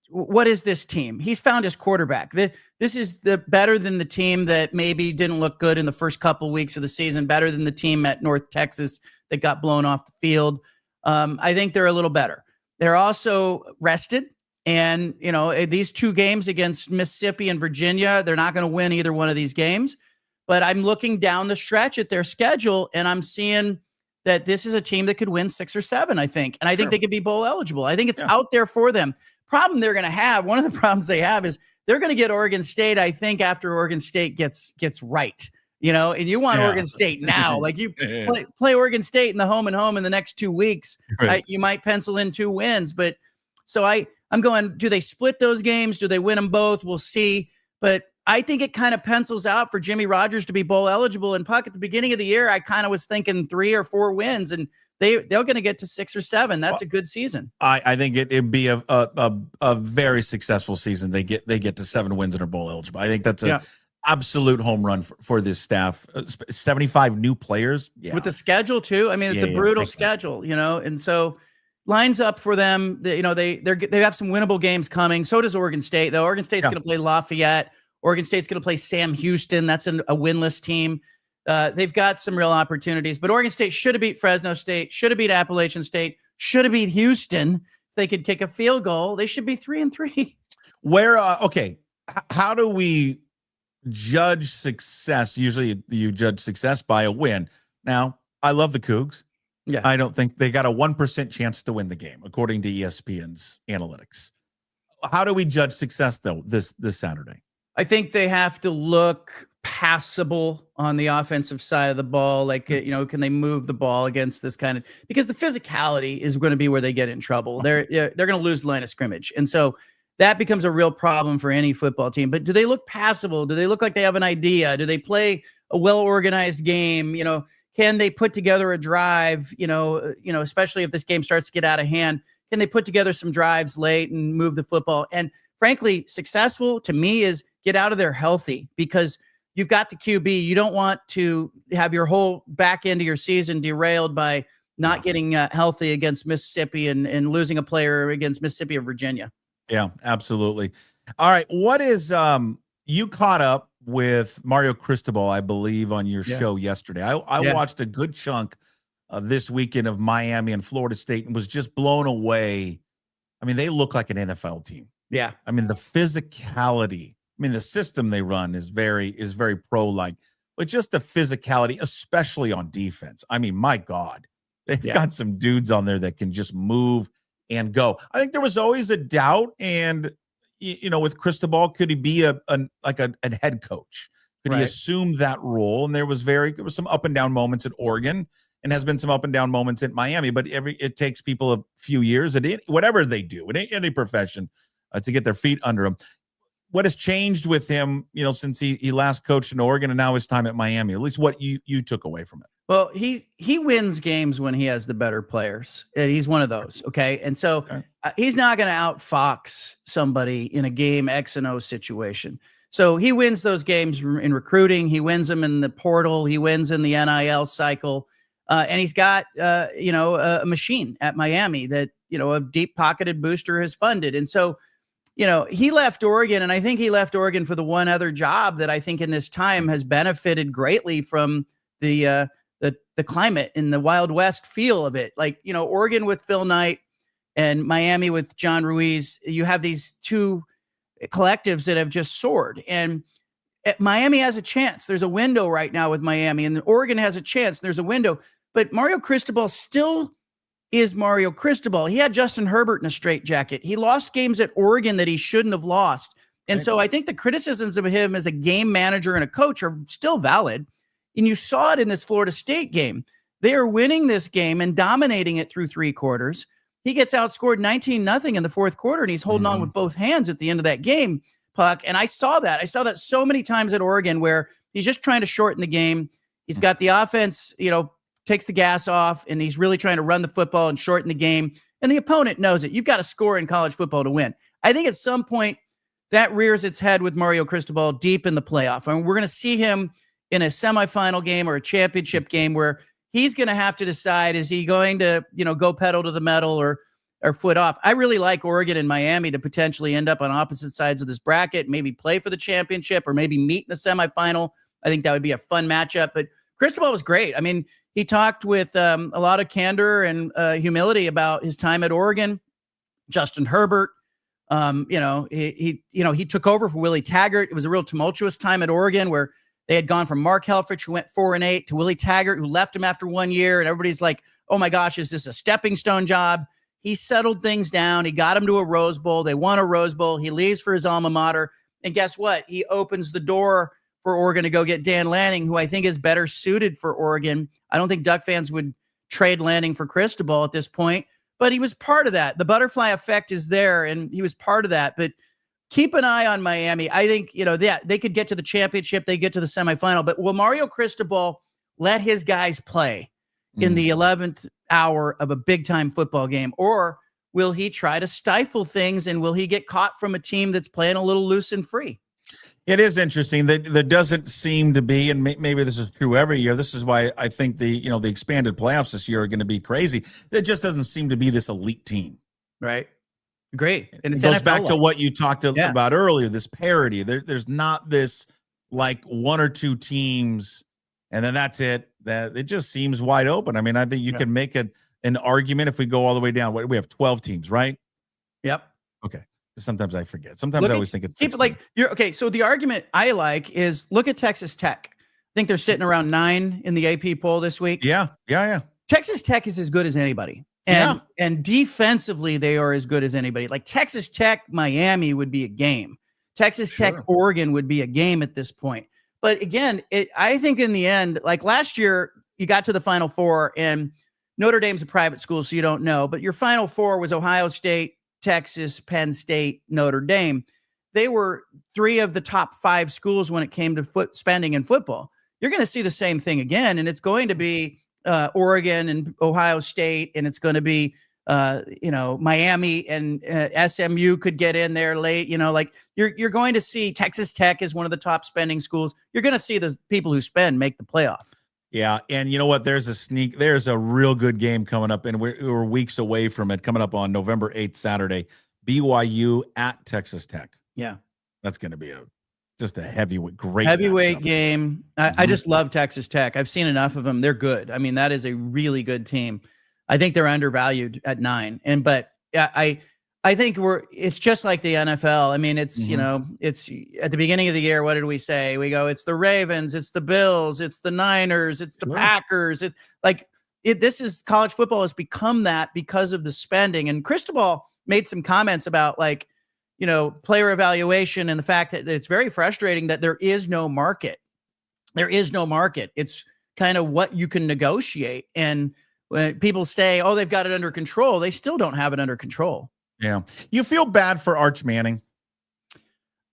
what is this team? He's found his quarterback. This is better than the team that maybe didn't look good in the first couple weeks of the season, better than the team at North Texas that got blown off the field. I think they're a little better. They're also rested. And, you know, these 2 games against Mississippi and Virginia, they're not going to win either one of these games. But I'm looking down the stretch at their schedule, and I'm seeing that this is a team that could win 6 or 7, I think. And I think they could be bowl eligible. I think it's out there for them. Problem they're going to have, one of the problems they have is they're going to get Oregon State, I think, after Oregon State gets right. and you want Yeah. Oregon State now. Like you play Oregon State in the home and home in the next 2 weeks. Right. You might pencil in 2 wins. But so I'm going, do they split those games? Do they win them both? We'll see. But I think it kind of pencils out for Jimmy Rogers to be bowl eligible. And Puck, at the beginning of the year, I kind of was thinking 3 or 4 wins, and they're going to get to 6 or 7. That's a good season. I think it'd be a very successful season. They get to 7 wins and are bowl eligible. I think that's an absolute home run for this staff. 75 new players. Yeah. With the schedule too. I mean, it's a brutal schedule, and so lines up for them. They have some winnable games coming. So does Oregon State, though. Oregon State's going to play Lafayette. Oregon State's going to play Sam Houston. That's a winless team. They've got some real opportunities, but Oregon State should have beat Fresno State, should have beat Appalachian State, should have beat Houston. If they could kick a field goal, they should be 3-3. Where, how do we judge success? Usually you judge success by a win. Now, I love the Cougs. Yeah. I don't think they got a 1% chance to win the game, according to ESPN's analytics. How do we judge success, though, this Saturday? I think they have to look passable on the offensive side of the ball. Like, can they move the ball against this kind of, because the physicality is going to be where they get in trouble. They're going to lose the line of scrimmage. And so that becomes a real problem for any football team. But do they look passable? Do they look like they have an idea? Do they play a well-organized game? Can they put together a drive, especially if this game starts to get out of hand? Can they put together some drives late and move the football? And frankly, successful to me is get out of there healthy, because you've got the QB. You don't want to have your whole back end of your season derailed by not getting healthy against Mississippi and losing a player against Mississippi or Virginia. Yeah, absolutely. All right. What is, you caught up with Mario Cristobal, I believe, on your show yesterday. I watched a good chunk this weekend of Miami and Florida State and was just blown away. I mean, they look like an NFL team. Yeah. I mean, the physicality, the system they run is very pro-like, but just the physicality, especially on defense. I mean, my God, they've got some dudes on there that can just move and go. I think there was always a doubt, and with Cristobal, could he be a head coach? Could he assume that role? And there was some up and down moments at Oregon, and has been some up and down moments at Miami. But it takes people a few years at whatever they do in any profession to get their feet under them. What has changed with him, since he last coached in Oregon and now his time at Miami? At least what you took away from it. Well, he wins games when he has the better players, and he's one of those. Okay, and so he's not going to outfox somebody in a game X and O situation. So he wins those games in recruiting. He wins them in the portal. He wins in the NIL cycle, and he's got a machine at Miami that a deep pocketed booster has funded, and so. He left Oregon, and I think he left Oregon for the one other job that I think in this time has benefited greatly from the climate and the Wild West feel of it. Like, Oregon with Phil Knight and Miami with John Ruiz, you have these two collectives that have just soared. And Miami has a chance. There's a window right now with Miami, and Oregon has a chance. There's a window. But Mario Cristobal still is Mario Cristobal. He had Justin Herbert in a straitjacket. He lost games at Oregon that he shouldn't have lost. And so I think the criticisms of him as a game manager and a coach are still valid. And you saw it in this Florida State game. They are winning this game and dominating it through 3 quarters. He gets outscored 19-0 in the 4th quarter, and he's holding on with both hands at the end of that game, Puck. And I saw that so many times at Oregon, where he's just trying to shorten the game. He's got the offense, takes the gas off, and he's really trying to run the football and shorten the game. And the opponent knows it. You've got to score in college football to win. I think at some point that rears its head with Mario Cristobal deep in the playoff. I mean, we're going to see him in a semifinal game or a championship game where he's going to have to decide, is he going to, go pedal to the metal or foot off? I really like Oregon and Miami to potentially end up on opposite sides of this bracket, maybe play for the championship or maybe meet in the semifinal. I think that would be a fun matchup. But Cristobal was great. I mean, he talked with a lot of candor and humility about his time at Oregon. Justin Herbert, he took over for Willie Taggart. It was a real tumultuous time at Oregon where they had gone from Mark Helfrich, who went 4-8, to Willie Taggart, who left him after 1 year. And everybody's like, oh my gosh, is this a stepping stone job? He settled things down. He got him to a Rose Bowl. They won a Rose Bowl. He leaves for his alma mater. And guess what? He opens the door for Oregon to go get Dan Lanning, who I think is better suited for Oregon. I don't think Duck fans would trade Lanning for Cristobal at this point, but he was part of that. The butterfly effect is there, and he was part of that. But keep an eye on Miami. I think, they could get to the championship. They get to the semifinal. But will Mario Cristobal let his guys play in the 11th hour of a big-time football game? Or will he try to stifle things, and will he get caught from a team that's playing a little loose and free? It is interesting that there doesn't seem to be, and maybe this is true every year. This is why I think the expanded playoffs this year are going to be crazy. There just doesn't seem to be this elite team. Right. Great. And it goes back to what you talked about earlier, this parity. There's not this like one or two teams and then that's it. That it just seems wide open. I mean, I think you can make an argument if we go all the way down. We have 12 teams, right? Yep. Okay. Sometimes I forget. Sometimes I always think it's 16. Like you're okay. So the argument I like is look at Texas Tech. I think they're sitting around 9 in the AP poll this week. Yeah. Texas Tech is as good as anybody. And defensively, they are as good as anybody. Like Texas Tech, Miami would be a game. Texas Tech, Oregon would be a game at this point. But again, I think in the end, like last year, you got to the Final Four, and Notre Dame's a private school, so you don't know. But your Final Four was Ohio State, Texas, Penn State, Notre Dame. They were 3 of the top 5 schools when it came to spending in football. You're going to see the same thing again, and it's going to be Oregon and Ohio State, and it's going to be Miami and SMU could get in there late. Like you're going to see Texas Tech is one of the top spending schools. You're going to see the people who spend make the playoff. Yeah, and you know what? There's a real good game coming up, and we're weeks away from it. Coming up on November 8th, Saturday, BYU at Texas Tech. Yeah, that's going to be just a heavyweight game. I just love Texas Tech. I've seen enough of them. They're good. I mean, that is a really good team. I think they're undervalued at 9. But I think it's just like the NFL. I mean, it's, it's at the beginning of the year. What did we say? We go, it's the Ravens, it's the Bills, it's the Niners, it's the Packers. It's like this is college football has become that because of the spending. And Cristobal made some comments about player evaluation and the fact that it's very frustrating that there is no market. There is no market. It's kind of what you can negotiate. And when people say, oh, they've got it under control, they still don't have it under control. Yeah. You feel bad for Arch Manning?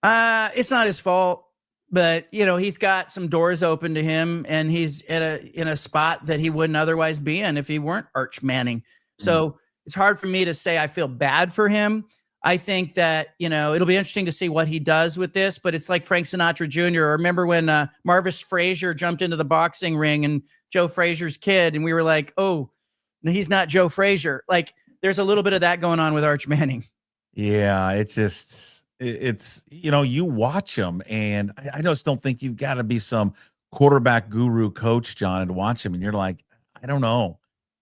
It's not his fault, but he's got some doors open to him, and he's in a spot that he wouldn't otherwise be in if he weren't Arch Manning. So it's hard for me to say I feel bad for him. I think that, it'll be interesting to see what he does with this, but it's like Frank Sinatra Jr. Remember when Marvis Frazier jumped into the boxing ring and Joe Frazier's kid, and we were like, oh, he's not Joe Frazier. Like, there's a little bit of that going on with Arch Manning. Yeah, it's you watch him, and I just don't think you've got to be some quarterback guru coach, John, and watch him, and you're like, I don't know.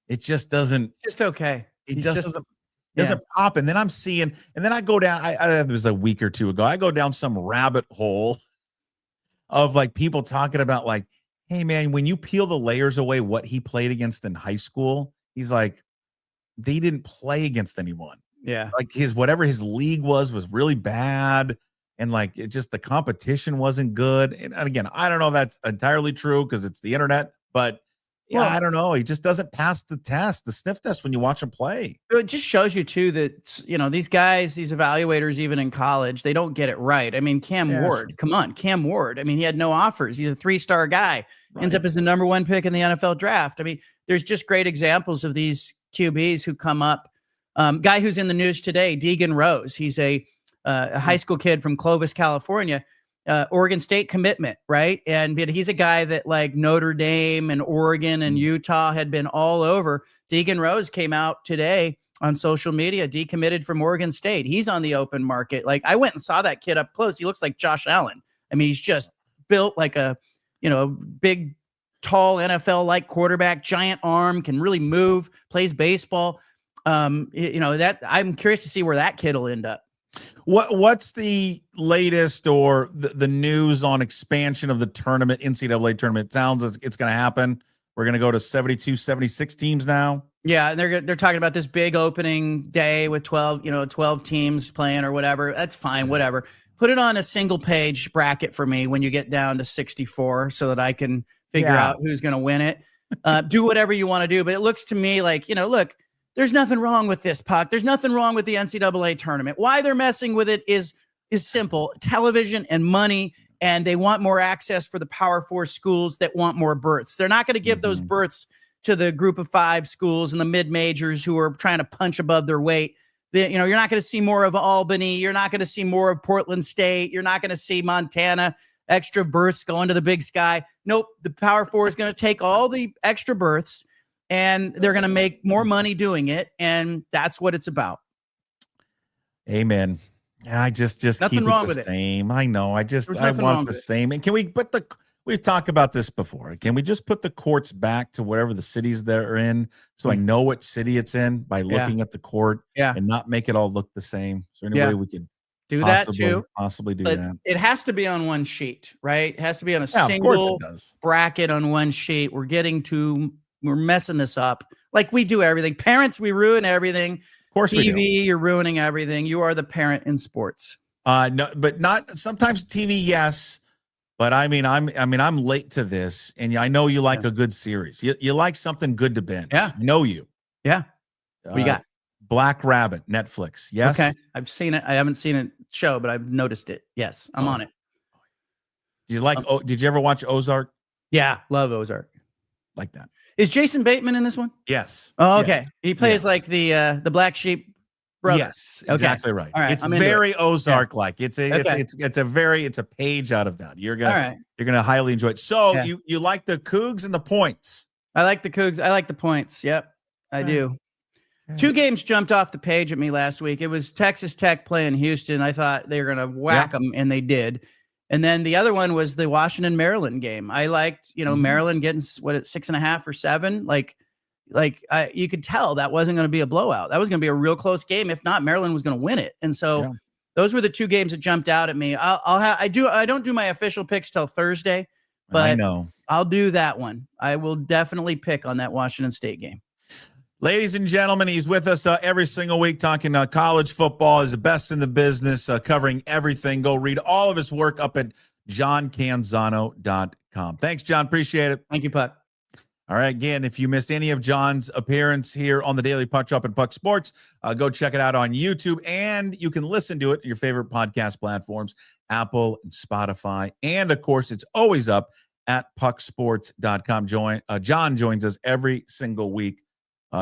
It just doesn't. It's just okay. It just doesn't pop. And then I'm seeing, and then I go down, it was a week or two ago, I go down some rabbit hole of like people talking about like, hey man, when you peel the layers away, what he played against in high school, he's like, they didn't play against anyone. Yeah. Like whatever his league was really bad. And like, it just, the competition wasn't good. And again, I don't know if that's entirely true because it's the internet, but yeah, I don't know. He just doesn't pass the test, the sniff test when you watch him play. It just shows you too that, these guys, these evaluators, even in college, they don't get it right. I mean, Cam Ward, come on, Cam Ward. I mean, he had no offers. He's a 3-star guy, ends up as the number 1 pick in the NFL draft. I mean, there's just great examples of these QBs who come up. Guy who's in the news today, Deegan Rose. He's a high school kid from Clovis, California. Oregon State commitment, right? And he's a guy that like Notre Dame and Oregon and Utah had been all over. Deegan Rose came out today on social media, decommitted from Oregon State. He's on the open market. Like I went and saw that kid up close. He looks like Josh Allen. I mean, he's just built like a, big, tall NFL-like quarterback, giant arm, can really move, plays baseball. That I'm curious to see where that kid will end up. What's the latest or the news on expansion of the tournament, NCAA tournament? It sounds it's going to happen. We're going to go to 72, 76 teams now. Yeah, and they're talking about this big opening day with 12 teams playing or whatever. That's fine, whatever. put it on a single page bracket for me when you get down to 64 so that I can figure out who's going to win it. Do whatever you want to do. But it looks to me like, look, there's nothing wrong with this, Puck. There's nothing wrong with the NCAA tournament. Why they're messing with it is simple. Television and money, and they want more access for the Power 4 schools that want more berths. They're not going to give those berths to the group of 5 schools and the mid-majors who are trying to punch above their weight. You're not going to see more of Albany. You're not going to see more of Portland State. You're not going to see Montana, extra berths going to the Big Sky. Nope. The Power 4 is going to take all the extra berths, and they're going to make more money doing it. And that's what it's about. Amen. I just Nothing keep wrong it with the it. same. I know. I There's want the same. And can we put we've talked about this before. Can we just put the courts back to wherever the cities they're in, so I know what city it's in by looking at the court, and not make it all look the same? So any way we could do that too? Possibly do but that. It has to be on one sheet, right? It has to be on a Of course single it does. bracket on one sheet. We're messing this up like we do everything. Parents, we ruin everything. Of course we do. TV, you're ruining everything. You are the parent in sports. No, but not sometimes TV. Yes. But I'm late to this, and I know you like a good series. You like something good to binge. Yeah. I know you. Yeah. What you got? Black Rabbit, Netflix. Yes. Okay. I've seen it. I haven't seen it show, but I've noticed it. Yes. I'm on it. Did you ever watch Ozark? Yeah. Love Ozark. Like that. Is Jason Bateman in this one? Yes. Oh, okay. Yes. He plays like the black sheep brother. Yes, exactly right. All right. It's very Ozark-like. It's a page out of that. You're gonna highly enjoy it. So you like the Cougs and the points? I like the Cougs. I like the points. Yep, I do. 2 games jumped off the page at me last week. It was Texas Tech playing Houston. I thought they were going to whack them, and they did. And then the other one was the Washington-Maryland game. I liked, Maryland getting, 6.5 or 7? You could tell that wasn't going to be a blowout. That was going to be a real close game. If not, Maryland was going to win it. And so those were the 2 games that jumped out at me. I don't do my official picks till Thursday, but I know I'll do that one. I will definitely pick on that Washington State game. Ladies and gentlemen, he's with us every single week talking college football. He's the best in the business, covering everything. Go read all of his work up at johncanzano.com. Thanks, John. Appreciate it. Thank you, Puck. All right. Again, if you missed any of John's appearance here on the Daily Puck Drop and Puck Sports, go check it out on YouTube, and you can listen to it on your favorite podcast platforms, Apple and Spotify. And, of course, it's always up at pucksports.com. John joins us every single week.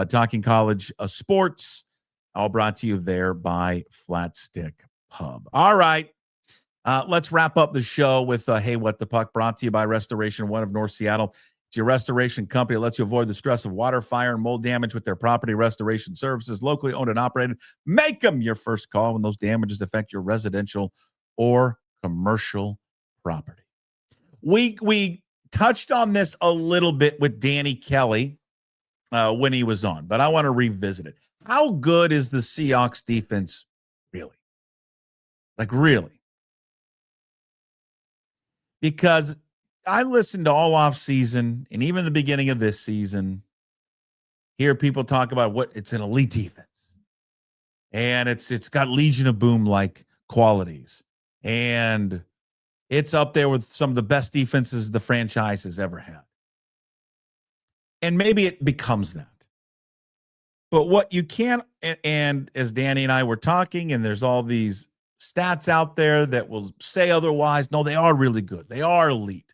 Talking college sports, all brought to you there by Flat Stick Pub. All right, let's wrap up the show with Hey, What the Puck, brought to you by Restoration One of North Seattle. It's your restoration company that lets you avoid the stress of water, fire, and mold damage with their property restoration services, locally owned and operated. Make them your first call when those damages affect your residential or commercial property. We touched on this a little bit with Danny Kelly when he was on, but I want to revisit it. How good is the Seahawks defense really? Really? Because I listened to all off season and even the beginning of this season, hear people talk about what it's an elite defense, and it's got Legion of Boom like qualities, and it's up there with some of the best defenses the franchise has ever had. And maybe it becomes that. But what you can't, and as Danny and I were talking, and there's all these stats out there that will say otherwise. No, they are really good. They are elite.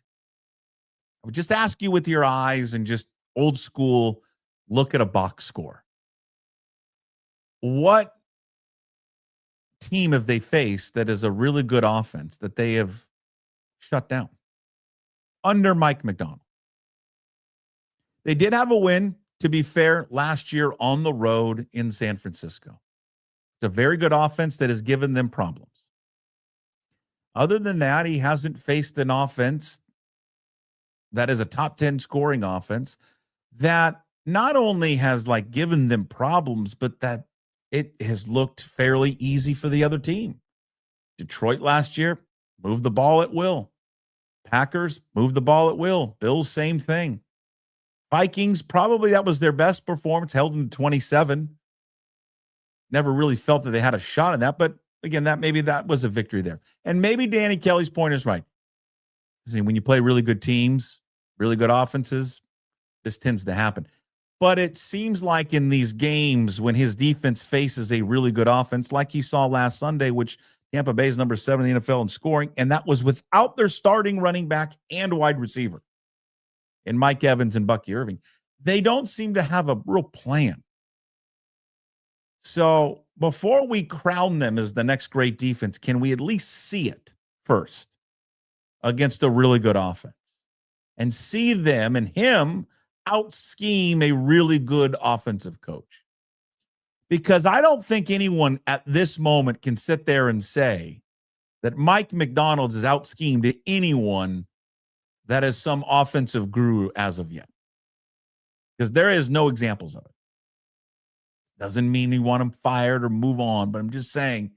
I would just ask you with your eyes and just old school, look at a box score. What team have they faced that is a really good offense that they have shut down under Mike McDonald? They did have a win, to be fair, last year on the road in San Francisco. It's a very good offense that has given them problems. Other than that, he hasn't faced an offense that is a top 10 scoring offense that not only has given them problems, but that it has looked fairly easy for the other team. Detroit last year moved the ball at will. Packers moved the ball at will. Bills, same thing. Vikings, probably that was their best performance, held them to 27. Never really felt that they had a shot in that, but again, that was a victory there. And maybe Danny Kelly's point is right. See, when you play really good teams, really good offenses, this tends to happen. But it seems like in these games when his defense faces a really good offense, like he saw last Sunday, which Tampa Bay is number 7 in the NFL in scoring, and that was without their starting running back and wide receiver in Mike Evans and Bucky Irving. They don't seem to have a real plan. So before we crown them as the next great defense, can we at least see it first against a really good offense and see them and him out-scheme a really good offensive coach? Because I don't think anyone at this moment can sit there and say that Mike McDonald's is out-schemed anyone that is some offensive guru as of yet. Because there is no examples of it. Doesn't mean you want him fired or move on, but I'm just saying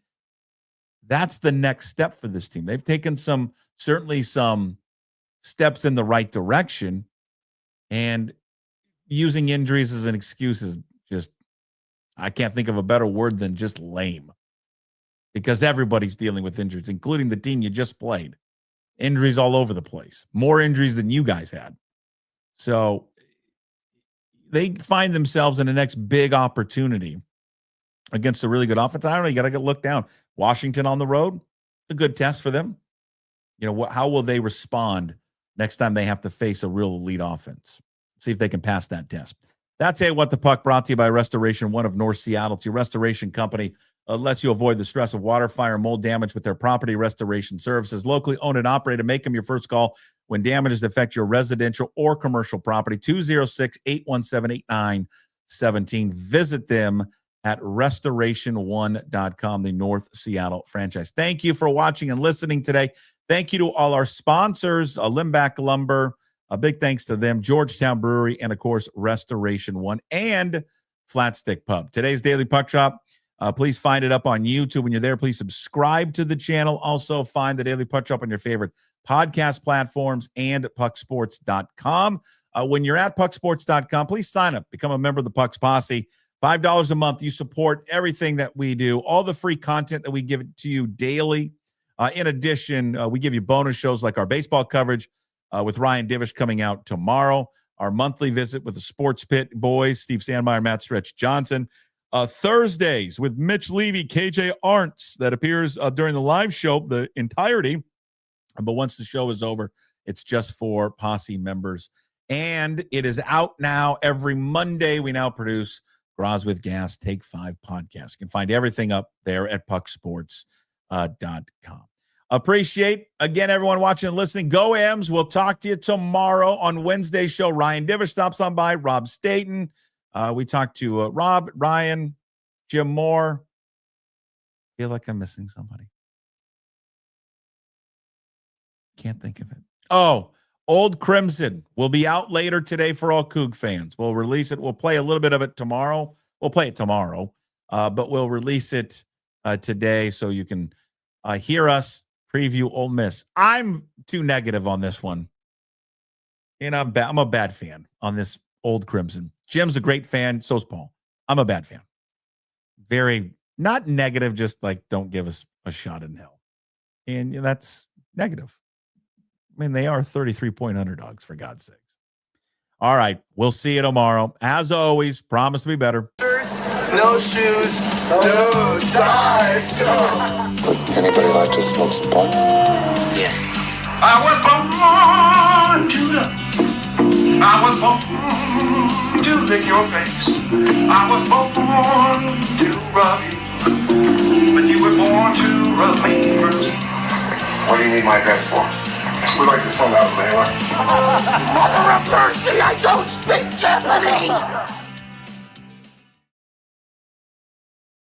that's the next step for this team. They've taken certainly some steps in the right direction, and using injuries as an excuse is just, I can't think of a better word than just lame, because everybody's dealing with injuries, including the team you just played. Injuries all over the place, more injuries than you guys had. So they find themselves in the next big opportunity against a really good offense. I don't know. You got to look down. Washington on the road, a good test for them. You know, how will they respond next time they have to face a real elite offense? See if they can pass that test. That's it. What the Puck, brought to you by Restoration One of North Seattle. It's your restoration company. Lets you avoid the stress of water, fire, mold damage with their property restoration services. Locally owned and operated. Make them your first call when damages affect your residential or commercial property. 206-817-8917. Visit them at restoration1.com, the North Seattle franchise. Thank you for watching and listening today. Thank you to all our sponsors, Limback Lumber. A big thanks to them, Georgetown Brewery, and, of course, Restoration One and Flat Stick Pub. Today's Daily Puck Drop. Please find it up on YouTube. When you're there, please subscribe to the channel. Also, find the Daily Puck Drop on your favorite podcast platforms and pucksports.com. When you're at pucksports.com, please sign up. Become a member of the Pucks Posse. $5 a month. You support everything that we do, all the free content that we give to you daily. In addition, we give you bonus shows like our baseball coverage with Ryan Divish coming out tomorrow, our monthly visit with the Sports Pit boys, Steve Sandmeyer, Matt Stretch Johnson. Thursdays with Mitch Levy, KJ Arntz, that appears during the live show, the entirety. But once the show is over, it's just for Posse members. And it is out now every Monday. We now produce Graz with Gas Take 5 podcast. You can find everything up there at pucksports.com. Appreciate, again, everyone watching and listening. Go M's. We'll talk to you tomorrow on Wednesday's show. Ryan Divish stops on by. Rob Staten. We talked to Rob, Ryan, Jim Moore. Feel like I'm missing somebody. Can't think of it. Oh, Old Crimson will be out later today for all Coug fans. We'll release it. We'll play a little bit of it tomorrow. We'll play it tomorrow, but we'll release it today so you can hear us preview Ole Miss. I'm too negative on this one. And I'm a bad fan on this Old Crimson. Jim's a great fan. So's Paul. I'm a bad fan. Very, not negative, just like don't give us a shot in hell. And that's negative. I mean, they are 33-point underdogs, for God's sakes. All right. We'll see you tomorrow. As always, promise to be better. No shoes, no ties. Would anybody like to smoke some pot? Yeah. I was born to love. I was born to lick your face. I was born to rub you. But you were born to rub me first. What do you need my address for? We'd like to send out a mailer. Mother of mercy, I don't speak Japanese!